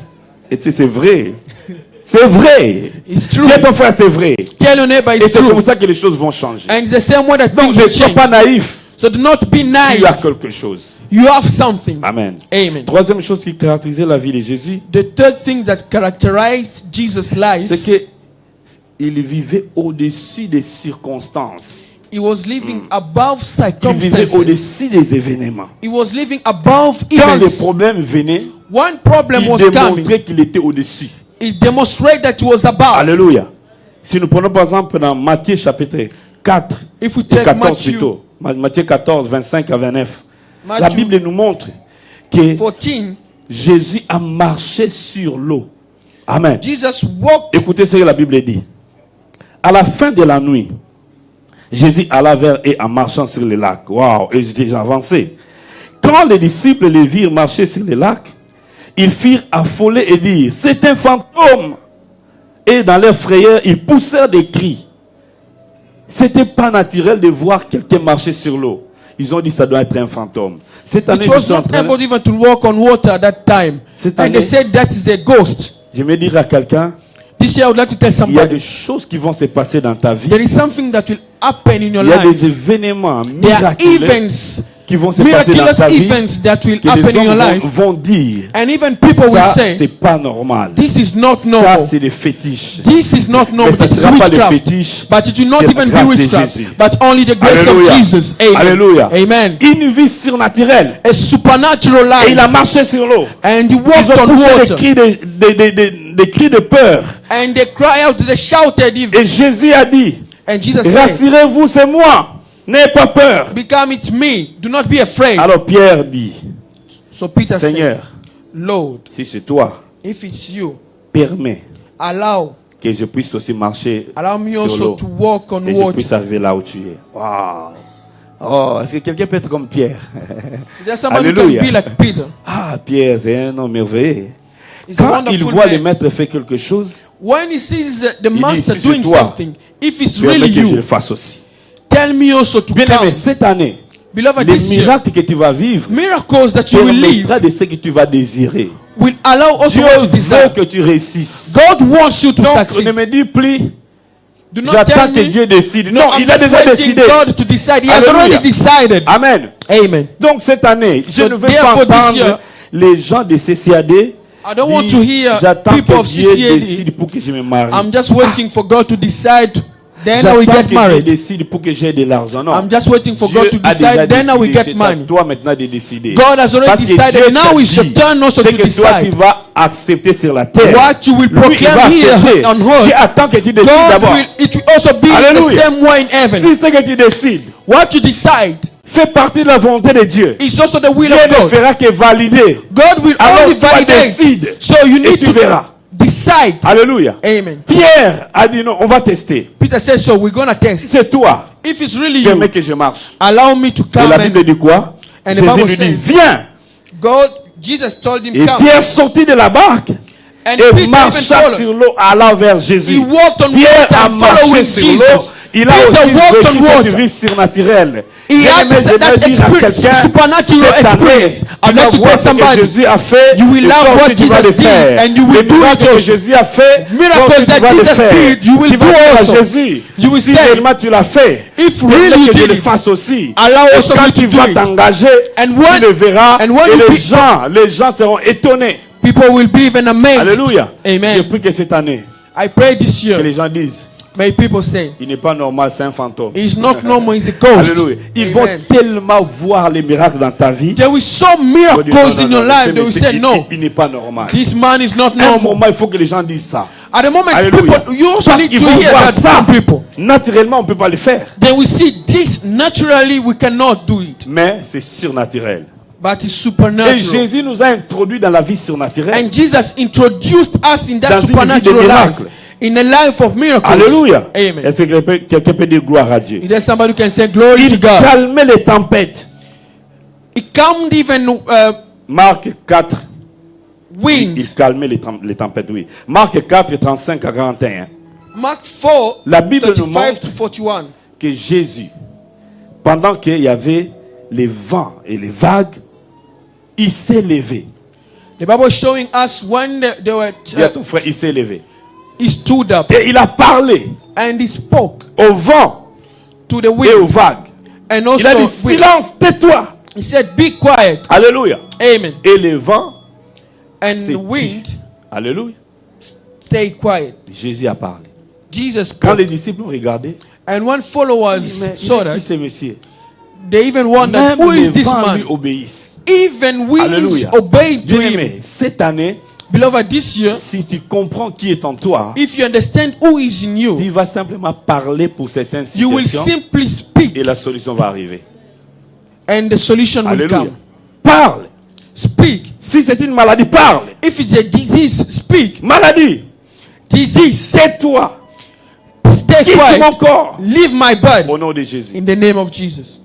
et c'est vrai. C'est vrai. It's true. Dis à ton frère, c'est vrai. Tell your neighbor Et it's c'est comme true. ça que les choses vont changer. And it's the same way that Donc things will ne sois change. pas naïf. So do not be Tu as naive. quelque chose. You have something. Amen. Amen. Troisième chose qui caractérisait la vie de Jésus, The third thing that characterized Jesus' life, c'est qu'il vivait au-dessus des circonstances. he was living above Il vivait circumstances. au-dessus des événements. He was living above Quand les events. problèmes venaient, One problem il was coming. démontrait qu'il était au-dessus. It demonstrated that he was above. Alléluia. Si nous prenons par exemple dans Matthieu chapitre 4, If we et take 14 Matthew plutôt, Matthieu 14, 25 à 29, la Matthew Bible nous montre que 14, Jésus a marché sur l'eau. Amen. Jesus walked. Écoutez ce que la Bible dit. À la fin de la nuit, Jésus alla vers eux en marchant sur le lac. Waouh, et j'étais avancé. Quand les disciples les virent marcher sur le lac, ils firent affoler et dire, c'est un fantôme. Et dans leur frayeur, ils poussèrent des cris. C'était pas naturel de voir quelqu'un marcher sur l'eau. Ils ont dit, ça doit être un fantôme. Cette année, It je was suis en not train de... able even to walk on water at that time. Cette And année- they said that is a ghost. Je vais dire à quelqu'un, This year I would like to tell il y a des somebody, choses qui vont se passer dans ta vie. there is something that will happen in your Il y a life. des événements There are miraculeux events, qui vont se passer dans miraculous ta vie events that will que happen les in your hommes life. vont dire And even people will ça say, c'est pas normal, this is not ça normal. c'est des fétiches. This is not normal. Mais This ce is sera pas les witchcraft. fétiches, But it will not c'est la even be grâce de witchcraft. Jésus. But only the grace Alléluia. of Jesus. Amen. Alléluia. Amen. Une vie surnaturelle. A supernatural Et il a life. marché sur l'eau. And he Ils walked ont on poussé water. des cris de peur. And they cry out, they shouted even. Et Jésus a dit, And Jesus said, rassurez-vous, c'est moi. N'ayez pas peur. become it me. Do not be afraid. Alors Pierre dit, So Peter said, Seigneur, Lord, si c'est toi, if it's you, permets allow que je puisse aussi marcher me sur also l'eau. to walk on Et je water. puisse arriver là où tu es. Waouh. Oh, est-ce que quelqu'un peut être comme Pierre? There's someone who can Alléluia. be like Peter. Ah, Pierre, c'est un homme merveilleux. He's a Quand il wonderful voit le man. maître faire quelque chose, When he sees the dit, master si c'est doing toi, something, if it's permets really que je le you, fasse aussi. tell me also to Bien aimé, come. cette année, Beloved, les this year, miracles que tu vas vivre miracles that you will live permettra de ce que tu vas désirer. will allow also Dieu what you veut desire. que tu réussisses. God wants you to Donc, succeed. ne me dis plus, Do not j'attends tell que me. Dieu décide. No, Non, I'm il a just déjà waiting décidé. God to decide. He has Alléluia. already decided. Amen. Amen. Donc cette année, je So ne veux pas therefore this entendre year, les gens de CCAD I don't want dire, to hear j'attends people que of Dieu CCAD. décide pour que je me marie. I'm just waiting for God to decide. Then I J'attends will que get Dieu married. décide pour que j'ai de l'argent. Non. I'm just waiting for Dieu God to a déjà decide. Then I will décidé. get C'est à money. toi maintenant de décider. God has already Parce que decided. Dieu Now t'a it's your dit, turn also c'est to que toi tu decide. vas accepter sur la terre. What you will Lui, il va proclaim here accepter. on Dieu earth, attend que tu décides God d'abord. will. It will also be the Alléluia. same way in heaven. Si c'est que tu décides What you decide fait partie de la volonté de Dieu, is also the will Dieu of ne God. fera que valider. God will Alors only toi validate. décide. So you Et need tu to verras. decide. Alléluia. Amen. Pierre a dit non, on va tester. Peter said, so we're gonna Si test. c'est toi, If it's really permets you, que je marche. allow me to Et come. la Bible And dit quoi? and the Jésus Bible lui dit, says- viens. God, Jesus told him, Et come. Pierre sortit de la barque And et Peter marcha even sur l'eau allant vers Jésus. He walked on Pierre water a and marché following sur l'eau. Jesus. Il a Peter aussi walked on vécu cette water. vie surnaturelle. He had Bien-aimé, je that veux dire à experience, quelqu'un, supernatural cette année, experience. tu I'd vas like to voir tell ce que somebody, Jésus a fait, you will et love toi what aussi tu vas Jesus le did, faire. and you will Les do miracles it que also. Jésus a fait, Miracles toi aussi tu that vas le Jesus faire. did, you will Tu vas do dire à also. Jésus, You will si say, réellement tu l'as fait, if permets really you que je did le it, fasse aussi. allow Et also quand me to tu do vas it. t'engager, And tu when- le verras, and when et you les gens seront étonnés. People will be even amazed. Alléluia. Je Amen. prie que cette année, I pray this que year, les gens disent, may people say, il n'est pas normal, c'est un fantôme. it's not normal, it's a ghost. Alléluia. Ils Amen. vont tellement voir les miracles dans ta vie. There will so Ils vont dire, miracles in your life. ce They will monsieur, say, no, il n'est pas normal. this man is not À un normal. moment, il faut que les gens disent ça. At the moment, Alléluia. people, you also Parce need qu'ils to vont hear voir that ça. from people. Naturellement, on ne peut pas le faire. They will see this naturally. We cannot do it, Mais c'est surnaturel. but it's Et supernatural. Jésus nous a introduits dans la vie surnaturelle. And Jesus introduced us in Dans that une vie de supernatural life, miracles. in a life of miracles. Alléluia. Amen. Est-ce que quelqu'un peut dire gloire à Dieu? Is there somebody who can say glory to Il God? calmait les tempêtes. It calmed even Marc 4. Il winds. calmait les tempêtes, oui. Marc 4, 35 à 41. Mark 4, La Bible nous 35 montre to 41. que Jésus, pendant qu'il y avait les vents et les vagues, il s'est levé. The Bible is showing us when they were, Dis à ton frère, il s'est levé. he stood up Et il a parlé and he spoke au vent to the et aux wind vagues. and Il a dit, also wind. silence, tais-toi. He said, "Be quiet." Alléluia. Amen. Et les vents, And c'est the wind Alléluia. stayed quiet. Jésus a parlé. Jesus Quand spoke. les disciples ont regardé, And when followers mais saw il est qui that, ce monsieur? they even wondered, Même who les is this vents man? lui obéissent. Even winds Alléluia. obeyed to him. Bien-aimé, cette année, Beloved, this year, si tu comprends qui est en toi, if you understand who is in you, tu vas simplement parler pour certaines you will situations simply speak et la solution va arriver. and the solution will Alléluia. come. Parle. Speak. Si c'est une maladie, parle. If it's a disease, speak. Maladie, Disease, tais-toi. stay Quitte mon quiet. corps. Leave my body. Au nom de Jésus. In the name of Jesus.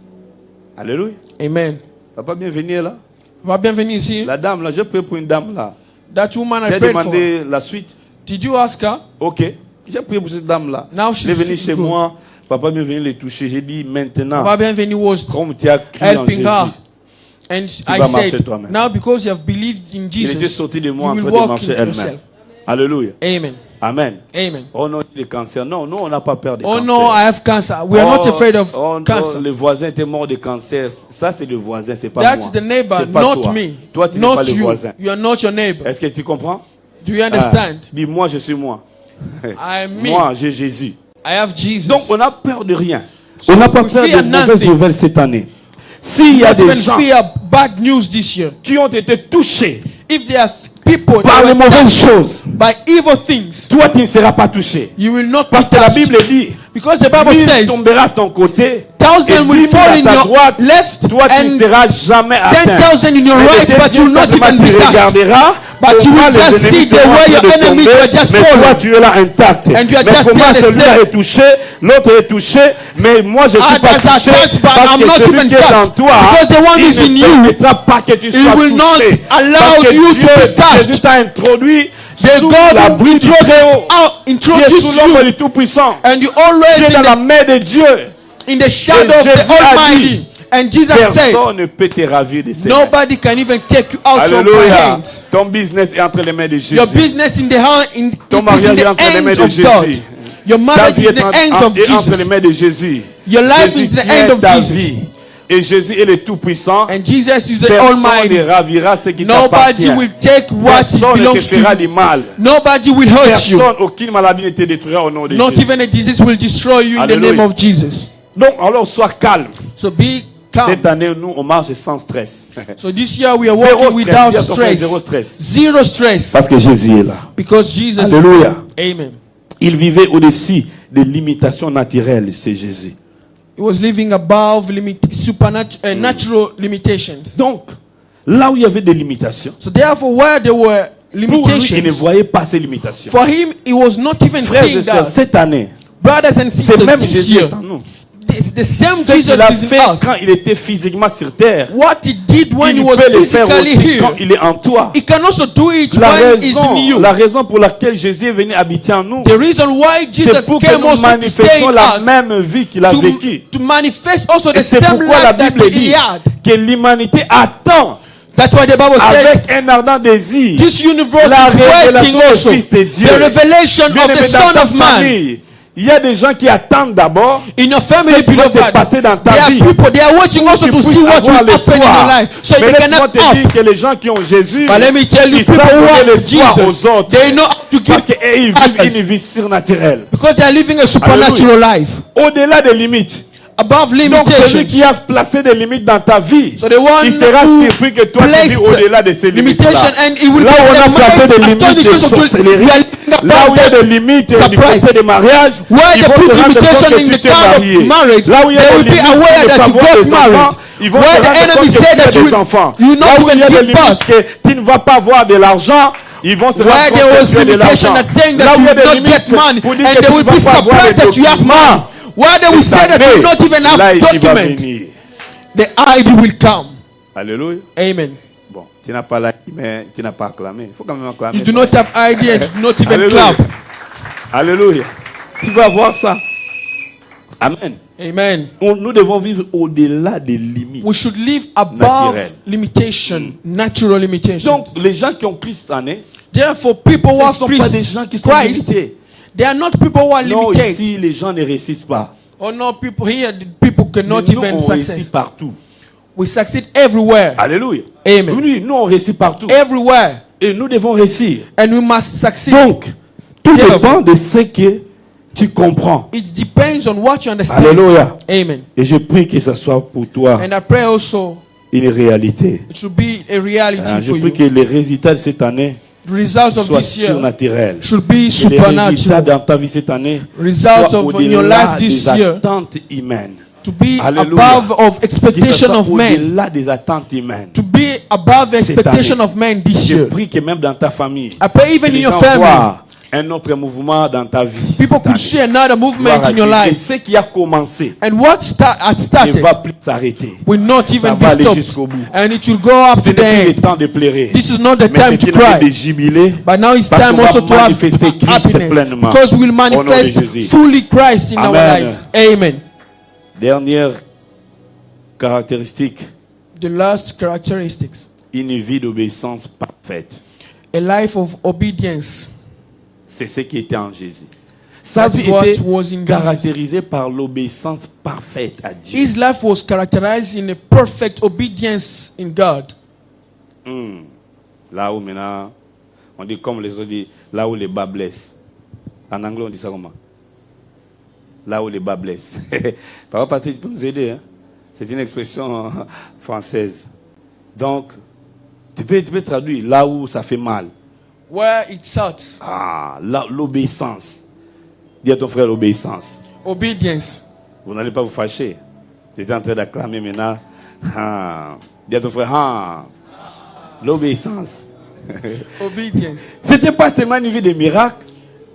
Alléluia. Amen. Papa, bienvenue là. Va bienvenue ici. La dame là, je prie pour une dame là. That woman I J'ai prayed for. demandé la suite. Did you ask her? Ok. J'ai prié pour cette dame là. Now Elle est venue she's chez good. moi. Papa est venu les toucher. J'ai dit maintenant, Va bienvenue was comme tu as crié en helping Jésus, her. And I vas marcher said, toi-même. now because you have believed in il était Jesus, sorti de moi en you train will de walk marcher into elle-même. yourself. Alléluia. Amen. Amen. Amen. Oh non, le cancer. Non, nous on n'a pas peur de Oh cancer. no, I have cancer. We are not afraid of oh, cancer. le voisin était mort de cancer. Ça c'est le voisin, c'est pas That's moi. the neighbor, C'est pas not toi. me. Toi tu n'es pas Not le you. voisin. You are not your neighbor. Est-ce que tu comprends? Do you understand? Dis moi je suis moi. I am me. Moi j'ai Jésus. I have Jesus. Donc on a peur de rien. So on n'a pas we peur fear de mauvaises nothing. nouvelles cette année. S'il y a not des even gens fear bad news this year. qui ont été touchés If there are people par that les were mauvaises touched choses, by evil things, toi tu ne seras pas touché. you will not Parce be que la touched. Bible dit, Because the Bible 1000 says, tombera à ton côté, et 1,000 will 10 000 fall à in ta your droite, left toi tu ne and seras jamais atteint. 10,000 in your Mais right, de tes but you will yeux, not simplement, even be tu touched. regarderas, But you comment will les just ennemis see the seront way en your train de enemies tomber, were just mais toi falling. tu es là intact. And you are Mais just comment there the celui-là same. est touché, l'autre est touché, mais moi je ne suis pas Others are touché, touched, but parce I'm que not celui even qui est en touched. toi, Because the one is in il ne you, permettra pas que tu sois will not touché. allow Parce que you to Dieu, be touched. Jésus t'a introduit The sous God l'abri will du Très-Haut, qui est introduce sous l'ombre you, du Tout-Puissant. and you Tu es always dans la main de Dieu. in the shadow Et of Jésus the a Almighty. And Jesus said, Personne ne peut te ravir de ses mains. nobody can even take you out of my Alléluia. hands. Ton business est entre les mains de Jésus. Your business in the hand, it Ton is in mariage est the entre les mains hands de of God. Jésus. Your Ta marriage vie is in est the hands of entre les Jesus. mains de Jésus. Your life Jésus is in the tient hand of ta Jesus. vie. Et Jésus est le Tout-Puissant. And Jesus is the Personne ne Almighty. ravira ce qui t'appartient. Nobody will take what Personne ne te belongs to fera you. du mal. Nobody will hurt you. Personne, aucune maladie ne te détruira au nom de Not Jésus. even a disease will destroy you in the Alléluia. name of Jesus. Donc, alors, sois calme. So be calm. Cette année, nous, on marche sans stress. So this year we are Zéro walking stress. without Dis à ton frère, stress. zéro stress. Zero stress. Parce que Jésus est là. Because Jesus. Alléluia. Amen. Il vivait au-dessus des limitations naturelles, c'est Jésus. He was living above natural limitations. Donc, là où il y avait des limitations, So therefore, where there were pour lui, il ne limitations, voyait pas ces limitations. for him, he was not even Frères seeing et sœurs, that. cette année, Brothers and c'est sisters, même this Jésus year, est en nous. the same Ce Jesus qu'il a is in fait us. quand il était physiquement sur terre, What he did when he il was peut le faire physically aussi quand here, il est en toi. he can also do it when he's in you. La raison pour laquelle Jésus est venu habiter en nous, The reason why c'est Jesus pour que came nous also to stay manifestions in la us, même vie qu'il a vécue. to manifest also Et the c'est same pourquoi la life that Bible he dit had. que l'humanité attend That's why the Bible says avec un ardent désir this universe la is waiting révélation du also Fils de Dieu. the revelation Bien of aimé, the dans Son ta of Man. famille, il y a des gens qui attendent d'abord In your ce family, qui va se beloved, passer dans ta there are vie. people, they are waiting also Tu to puisses see what will avoir happen in your l'espoir. life. So Mais they can laisse-moi up. te dire que les gens qui ont Jésus, But let me tell you, ils people savent who donner have l'espoir Jesus, aux autres. they know how to Parce give qu'ils vivent others. une vie surnaturelle. Because they are living a supernatural life. Au-delà des limites. Above Donc celui limitations. qui a placé des limites dans ta vie, So the one il sera who surpris que toi tu placed vis au-delà de ces limites-là. limitation and he will Là où on a placé des limites de sorcellerie, là où il y a des limites du côté des mariages, where ils they vont put te rendre limitation compte in que the tu t'es kind marié. of marriage, Là où il y a they des will be limites aware de ne that pas you avoir got des enfants, married. ils vont Where te the rendre enemy compte que said tu as that you des enfants. will Là not où il y a even des give limites birth. que tu ne vas pas avoir de l'argent, ils vont se rendre Where there compte was que tu as de limitation l'argent. that saying Là that où you il y a will des not get limites money pour dire and que they tu will ne be vas pas avoir surprised les that you have money. documents. Where they will say that you will not even Là, have il va document. venir. The idol will come. Alléluia. Amen. Bon, tu n'as pas la, mais tu n'as pas acclamé. Il faut quand même acclamer. You do not have idea and you do not even Alléluia. clap. Alléluia. Tu vas voir ça. Amen. Amen. Nous devons vivre au-delà des limites. We should live above Naturel. limitation, natural limitation. Donc, les gens qui ont Christ en eux, Therefore, people who ce ne have sont pas des gens qui sont Christ, limités. they are not people who are Non, limited. ici, les gens ne réussissent pas. Or no, people here, the people cannot Mais nous, even on réussit succeed. partout. We succeed everywhere. Alléluia. Amen. Oui, nous, on réussit partout. Everywhere. Et nous devons réussir. And we must succeed. Donc, tout Therefore, dépend de ce que tu comprends. it depends on what you understand. Alléluia. Amen. Et je prie que ce soit pour toi And I pray also une réalité. it should be a reality Je for prie you. que les résultats de cette année The results of soient this year surnaturels. should be Que les résultats supernatural. dans ta vie cette année Results soient of in your au-delà life this des year attentes humaines. to be Alléluia. above of Que ce expectation soit of men. au-delà des attentes humaines. To be above the Cette expectation année. of men this Je year. prie que même dans ta famille, I pray even que in les your gens family, voient un autre mouvement dans ta vie. people cette could année. see another movement Gloire à in your Dieu. Et life. ce qui a commencé And what had ne started va plus s'arrêter. will not Ça even be va aller stopped. jusqu'au bout. And it will go up Ce to n'est the plus le end. temps de pleurer. This is not the Mais time c'est to une année de cry. jubiler. But now it's Parce time qu'on va also to have manifester Christ happiness. pleinement. Because we will Au nom de manifest Jésus. fully Christ in our Amen. lives. Amen. Dernière caractéristique, The last characteristics. une vie d'obéissance parfaite. A life of obedience. C'est ce qui était en Jésus. Sa That's vie what était was in caractérisée par l'obéissance parfaite à Dieu. His life was characterized in a perfect obedience in God. Là où maintenant, on dit comme les autres disent, là où les bas blessent. En anglais, on dit ça comment? Là où les bas blessent. Papa Patrick peut nous aider. Hein? C'est une expression française. Donc, tu peux traduire là où ça fait mal. Where it starts. Ah, l'obéissance. Dis à ton frère l'obéissance. Obedience. Vous n'allez pas vous fâcher. J'étais en train d'acclamer maintenant. Ah. Dis à ton frère, ah. L'obéissance. Obedience. C'était pas seulement une vie de miracle,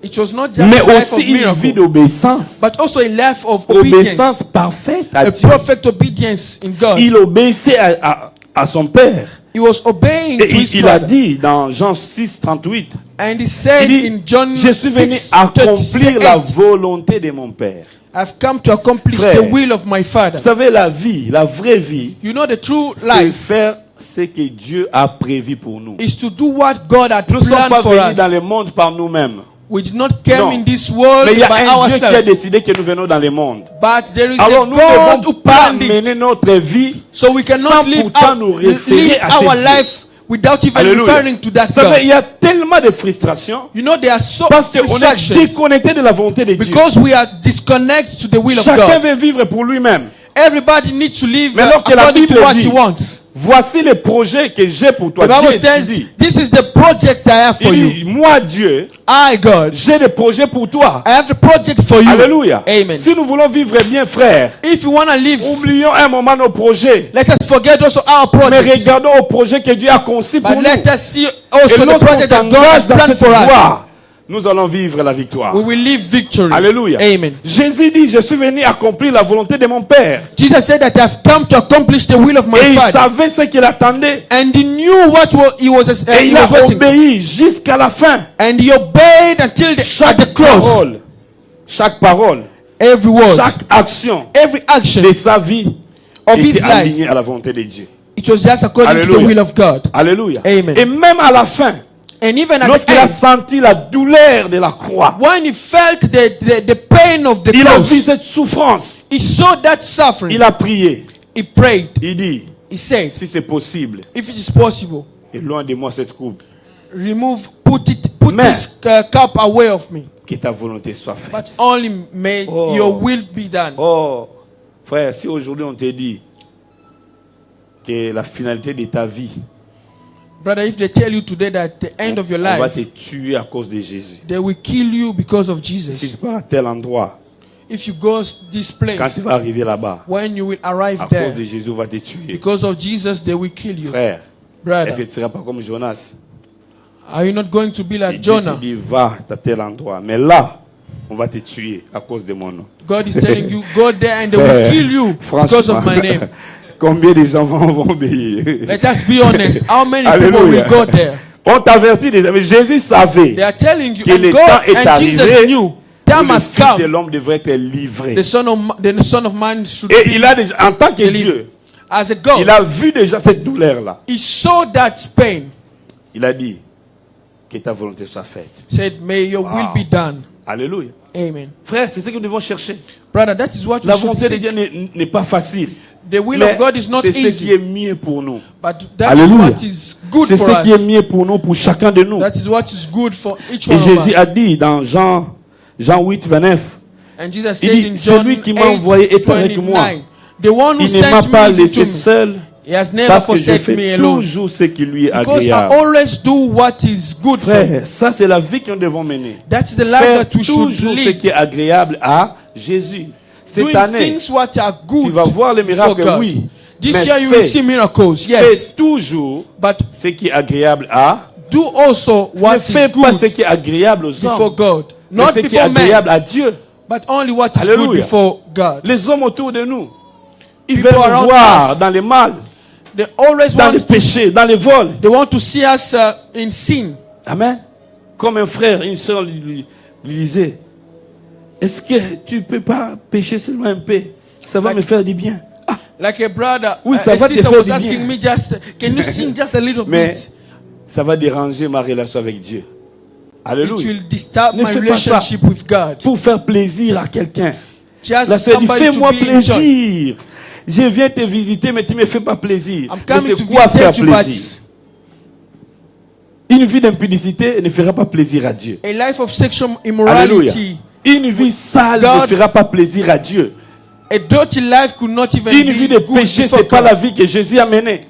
It was not just mais a life aussi of une vie miracle, d'obéissance. but also a life of Obéissance obedience. parfaite à A Dieu. perfect obedience in God. Il obéissait à son père. He was obeying Et to his il a father. dit dans Jean 6, 38, And he said il in dit, John je suis venu 6, accomplir la 38, volonté de mon père. I've come to accomplish Frère, the will of my Father. Vous savez, la vie, la vraie vie, You know, the true c'est life faire ce que Dieu a prévu pour nous. is to do what God had Nous ne sommes planned pas for venus dans le us. monde par nous-mêmes. We did not come Non. in this world Mais il y a by un Dieu qui a ourselves. décidé que nous venons dans le monde. But there is Alors a nous God ne who devons pas planned mener it. notre vie So we cannot sans live pourtant nous référer à our ce Dieu. life without even Alléluia. referring to that Vous savez, God. il y a tellement de frustration You know, there are so parce qu'on est distractions déconnecté de la volonté de Dieu. because we are disconnected to the will of Chacun God. veut vivre pour lui-même. Everybody needs to live Mais alors que la according to Bible what dit, he wants. Voici les projets que j'ai pour toi. The Bible Dieu says, dit, this is the project I have for il you. dit, moi Dieu, I, God, j'ai des projets pour toi. I have the project for you. Alléluia. Amen. Si nous voulons vivre bien, frère, If you want to live, oublions un moment nos projets. let us forget also our Mais projects. regardons au projet que Dieu a conçu pour But nous. let us see Et also the lorsqu'on project that God s'engage has dans planned cette for us. voie, nous allons vivre la victoire. we will live victory. Alléluia. Amen. Jésus dit, je suis venu accomplir la volonté de mon Père. Jesus said that I've come to accomplish the will of my Et il Father. savait ce qu'il attendait. And he knew what he was Et il a waiting. obéi jusqu'à la fin. And he obeyed until at the cross. Chaque parole, Every word, chaque action every action de sa vie of his était life, alignée à la volonté de Dieu. it was just according to the Alléluia. will of God. Alléluia. Amen. Et même à la fin, And even at the lorsqu'il a end, senti la douleur de la croix, when he felt the pain of the il a vu cross, cette souffrance. he saw that suffering. Il a prié. He prayed. Il dit, He said, si c'est possible, if it is possible, et loin de moi cette coupe, put Mais- this cup away of me. que ta volonté soit faite. But only may Oh. your will be done. Oh, frère, si aujourd'hui on te dit que la finalité de ta vie, Brother, if they tell you today that the end of your on va life, te tuer à cause de Jésus. they will kill you because of Si Jesus. tu pars à tel endroit, If you go this quand place, tu vas arriver là-bas, when you will arrive à there, cause de Jésus, on va te tuer. because of Jesus, they will kill you. Frère, est-ce que Brother, tu ne seras pas comme Jonas? are you not going to be Et like Dieu te Jonah? dit, va à tel endroit. Mais là, on va te tuer à cause de mon nom. God is telling you, go there and they will kill you because of my name. Combien de gens vont obéir? Let us be honest. How many people Alléluia. will go there? On t'avertit déjà, mais Jésus savait They are telling you, que and le go, temps est and Jesus arrivé knew, où time le has Fils de come. l'homme devrait être livré. The Son of Man should Et be il a déjà, en tant que delivered. Dieu, As a God, il a vu déjà cette douleur-là. he saw that pain. Il a dit que ta volonté soit faite. Said, may your will be done. Alléluia. Amen. Frère, c'est ce que nous devons chercher. Brother, that is what La we should volonté de seek. Dieu n'est pas facile. The will Mais of God is not c'est ce qui est easy, mieux pour nous. but that is Alléluia. what is good C'est for ce qui est us. mieux pour nous, pour chacun de nous. That is what is good for each Et one of Jésus a us. dit dans Jean 8, 29, And Jesus il said dit, in John celui qui m'a envoyé est avec moi. 8:29, the one who il ne m'a sent pas me is laissé into me. seul, He has never parce que je forsaken me fais alone. toujours ce qui lui est Because I agréable. always do what is good for me. Frère, ça c'est la vie que nous devons mener. That is the life Faire that we should toujours ce lead. qui est agréable à Jésus. Cette Doing année, things what are good tu vas voir les for miracles, God. oui. This Mais year you will fais- see miracles, Fais yes. toujours But ce qui est agréable à. do also Ne what fais is pas ce good qui est agréable aux before hommes, God. mais Not ce qui est before men, agréable à Dieu. but only what is Alléluia. good before God. Les hommes autour de nous, ils People veulent nous around voir us. dans les mal, They always dans les want, péchés, dans les vols. they want to see us in sin. Amen. Comme un frère, une soeur lui disait, est-ce que tu peux pas pécher seulement un peu? Ça va me faire du bien. Ah, Like a brother, Oui, ça a va te sister faire was du asking bien. me just, can you sing just a little mais bit? ça va déranger ma relation avec Dieu. It Alléluia. will disturb Ne my fais pas ça. relationship with God. Pour faire plaisir à quelqu'un. Just La sœur dit, somebody to fais-moi be enjoyed. plaisir. Je viens te visiter, mais tu ne me fais pas plaisir. I'm Mais coming to c'est quoi faire visit you, plaisir? Une vie d'impudicité ne fera pas plaisir à Dieu. but a life of sexual Alléluia. immorality, Une vie sale God- ne fera pas plaisir à Dieu. a dirty life could not even Une vie be de good péché, before c'est pas God. la vie que Jésus a menée.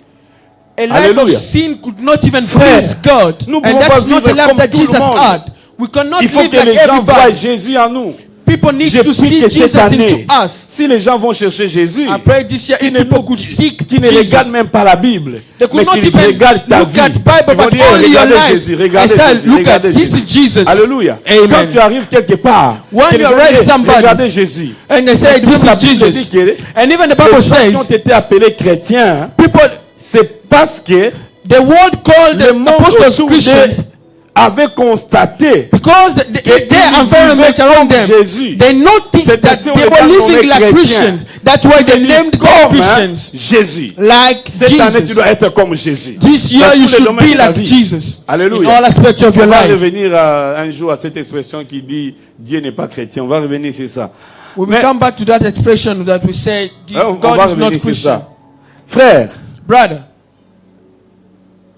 A life Alléluia. of sin could not even Frère, please God. nous And pouvons that's pas not the vivre life comme that tout le Jesus monde. had. We cannot Il faut live que like les gens voient everybody. Jésus en nous. People need Je to prie see que Jesus cette année, into us. si les gens vont chercher Jésus, I pray this year if people could seek qui ne Jesus, regardent même pas la Bible, they could mais not qui even regardent ta look vie, at Bible, ils vont but dire, only your regardez life. Jésus, I regardez said, Jésus, look at regardez this Jésus. is Jesus. Alléluia. Amen. Quand tu arrives quelque part, When tu you vas read dire, somebody, regardez Jésus. And they say, Parce que this même la is Bible Jesus. dit que And even the les Bible gens qui ont says, été appelés chrétiens, people, c'est parce que the world called le the monde apostles autour Christians d'eux avait constaté because their environment around them, Jésus. they noticed C'est that ainsi they on les were a living nommés like chrétiens. Christians. That's why they named them Comme Christians. Jésus. Like Cette année, tu Jesus. dois être comme Jésus. This Dans year tous you les should domaines be de ta like vie. Jesus in Alléluia. all aspects of your On va life. revenir un jour à cette expression qui dit Dieu n'est pas chrétien. On va revenir sur ça. We will Mais- come back to that expression that we say this, On God va is not revenir sur Christian. ça. Frère, Brother,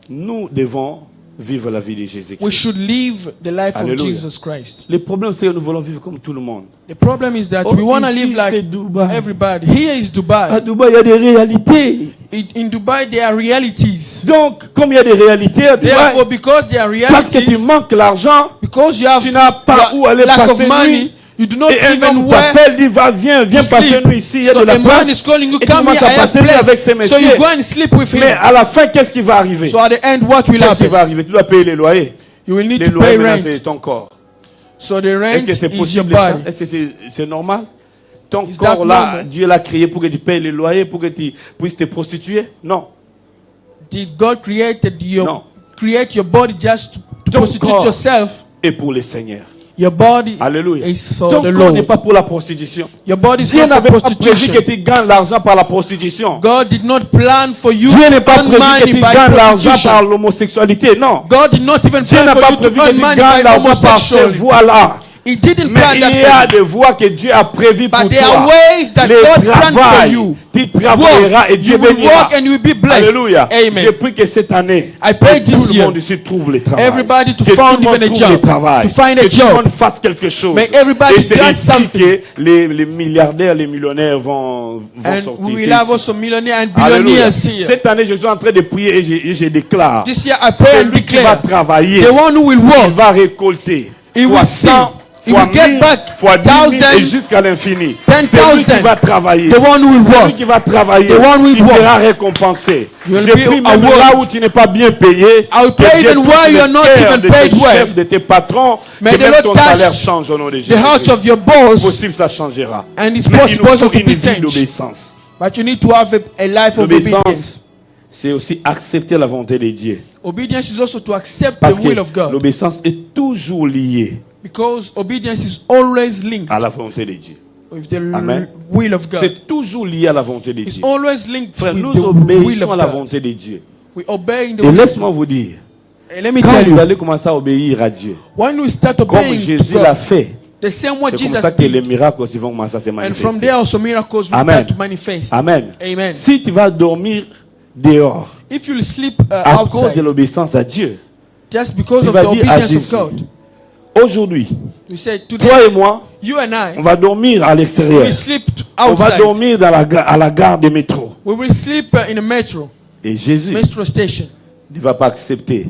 nous devons vivre la vie de Jésus-Christ. we should live the life of Alléluia. Jesus Christ. Le problème, c'est que nous voulons vivre comme tout le monde. The problem is that Oh, we want to ici, live like c'est Dubaï. everybody. Here is À Dubai. Dubaï, il y a des réalités. In Dubai, there are realities. Donc, comme il y a des réalités à Dubaï, Therefore, because there are parce que tu realities, manques l'argent, because you have tu n'as pas où aller lack of passer money, nuit. you do not Et un even homme where t'appelle, dit va, viens to passer sleep. nuit ici, il y a So de la a man place. is calling you, Et tu come here, commences I à have passer nuit avec ces place. So you messieurs. go and sleep with Mais him. à la fin, qu'est-ce qui va arriver? So at the end, what will Qu'est-ce qui happen? va arriver? Tu dois payer les loyers. You will need Les to loyers, pay maintenant, c'est rent. ton corps. So the Est-ce rent que c'est is your possible ça? body. Est-ce que c'est normal? Ton Is corps that là, normal? Dieu l'a créé pour que tu payes le loyer, pour que tu puisses te prostituer? Non. Did God No. create your body just to Ton prostitute corps yourself? Et pour le Seigneur. Your body Alléluia. is for Ton the corps n'est Lord. pas pour la prostitution. Your body is Dieu not for n'avait pas prévu prostitution. que tu gagnes l'argent par la prostitution. God did not plan for you Dieu n'est to pas earn prévu que money tu by gagnes l'argent prostitution. par l'homosexualité. Non. God did not even Dieu plan n'a for pas you to prévu que earn tu money gagnes by l'argent par ces homosexuality. voies-là. He didn't Mais plan il y that a for des you. voies que Dieu a prévues pour But there are toi. ways that God planned for Travail, you. tu travailleras et Dieu You will bénira. walk and you will be blessed. Alléluia. Amen. J'ai pris que cette année, I pray que this tout le year, monde ici trouve le travail. everybody to que find tout le monde even a trouve job, le travail. to find a que tout le job. monde fasse quelque chose. May everybody Et c'est does ici something. que les milliardaires, les millionnaires vont And sortir. we will C'est have ici. also millionaires and Alléluia. billionaires here. Cette année, je suis en train de prier et je déclare. This year I pray and Celui qui va declare, travailler, the one who will il work, va récolter. he Fois will 100, see. He fois will get 1000, back fois 10 000 et 1,000, jusqu'à l'infini. 10,000. Celui qui va travailler, the one who will celui work. qui va travailler, The one will il work. sera récompensé. You will Je be prie même awarded. là où tu n'es pas bien payé. I will que pray Dieu even touche where le you are not cœur even de paid tes well. chefs, de tes patrons, May que the même Lord ton touch salaire change au nom de the Jésus. heart of your boss, Possible, ça changera. and it's Mais il possible nous also faut to une be vie changed. d'obéissance. But you need to have a life of obedience. L'obéissance, c'est aussi accepter la volonté de Dieu. Obedience is also to accept Parce the que will of God. l'obéissance est toujours liée Because obedience is always linked à la volonté de Dieu. with the Amen. will of God. C'est toujours lié à la volonté de It's Dieu. always linked Frère, with nous the will obéissons of à la God. volonté de Dieu. We obey in the Et will. laisse-moi vous dire, And let me quand tell vous you, allez commencer à obéir à Dieu, when we start comme obeying to Jésus l'a God, fait, the same way c'est comme Jesus ça que les did, miracles aussi vont commencer à se and from manifester. there also miracles will Amen. start to manifest. Amen. Amen. Si tu vas dormir dehors If you sleep à cause de outside, l'obéissance à Dieu, just because tu of vas the dire à obedience of Jésus, God, aujourd'hui, we say today, toi et moi, you and on I, va dormir à l'extérieur. we sleep On va outside. dormir dans à la gare de métro. We will sleep in a metro Et Jésus station. ne va pas accepter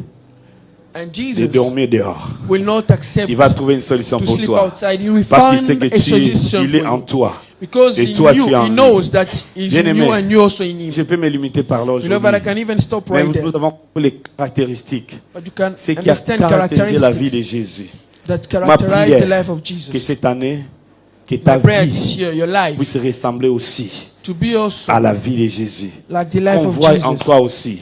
And de Jesus dormir dehors. will not accept Il va trouver une solution to pour sleep toi. outside. He will Parce qu'il sait find que a solution il est for en you. toi. Because Et he toi, tu es en he lui. knows that he's in Bien-aimé, you and you also in him. Je peux me limiter par là You know that I aujourd'hui. can even stop Mais right there. nous avons les caractéristiques. But you can C'est qui a understand caractérisé la vie de characteristics Jésus. that Ma characterize the prière, life of que Jesus. cette année, que ta My prayer this vie year, your life, puisse ressembler aussi to be also à la vie de Jésus. like the life Qu'on of voit en Jesus. toi aussi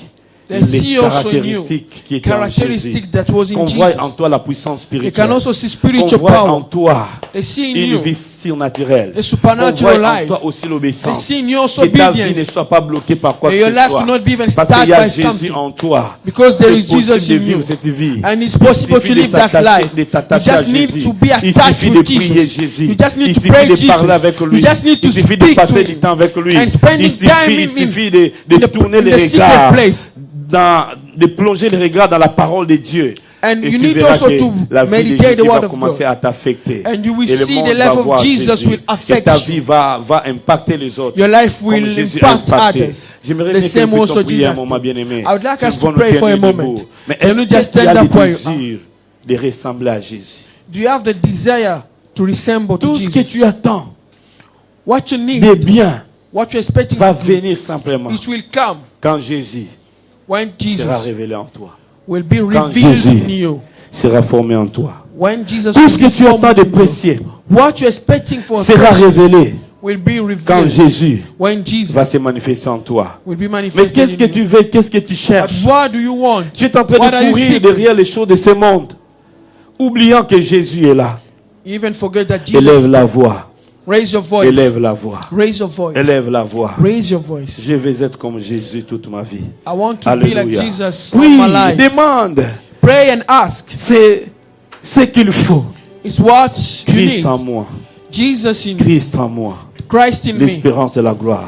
They les see also in you caractéristiques qui étaient en Jésus. characteristics that was in Qu'on voit en Jesus. toi la puissance They can spirituelle. also see Qu'on spiritual voit en power. toi They see in une you vie surnaturelle. a Qu'on supernatural voit en life. toi aussi They l'obéissance. see in you also Que ta vie ne obedience. soit pas bloquée par quoi And que your ce life soit. do not be even Parce qu'il started y a by Jésus something. en toi. Because there is C'est Jesus possible de in vivre you. cette vie. And it's Il possible to suffit de live that s'attacher- life. de You t'attacher à just need Jésus. to be Il attached suffit de with prier Jesus. Jésus. You just need Il to suffit pray de Jesus. parler avec lui. You just need to Il suffit de speak passer to du him. temps avec lui. And spending time Il in suffit de in the- tourner in les the secret regards, place. de plonger les regards dans la parole de Dieu. And Et you tu need verras also que to la vie de meditate the Jésus word va of commencer God. à t'affecter. And you will Et le see monde the va life of voir Jesus Jésus. will Que affect ta you. vie va impacter les autres. Your life Comme will Jésus a impact impacté. others. J'aimerais The bien que same nous also puissions prier un Jesus moment did. bien-aimé. I would like us Nous to allons pray nous for a tenir moment. debout. Mais Can est-ce you que just tu as stand le up where you are? désir de ressembler à Jésus? Do you have the desire to resemble to Tout ce que Jesus? tu attends What you need, de bien what you're expecting va to do, venir simplement it will come quand Jésus when sera Jesus révélé en toi, will be Quand revealed Jésus in you. sera formé en toi. When Jesus Tout will ce que be tu attends formed de in you. précieux What you're expecting for sera precious révélé will be quand revealed Jésus when Jesus va se manifester en toi. will be Mais manifested qu'est-ce que in tu you. veux? Qu'est-ce que tu But cherches? what do you want? Tu es en train What are de you courir seeking? derrière les choses de ce monde, oubliant que Jésus est là. You even forget that Élève Jesus. la voix. Raise your voice. Élève la voix. Raise your voice. Élève la voix. Raise your voice. Je vais être comme Jésus toute ma vie. I want to be like Alléluia. Jesus all Oui, my life. demande. Pray and ask. C'est ce qu'il faut. It's what you Christ need. en moi. Jesus in you. Christ en moi. Christ in me. L'espérance et la gloire.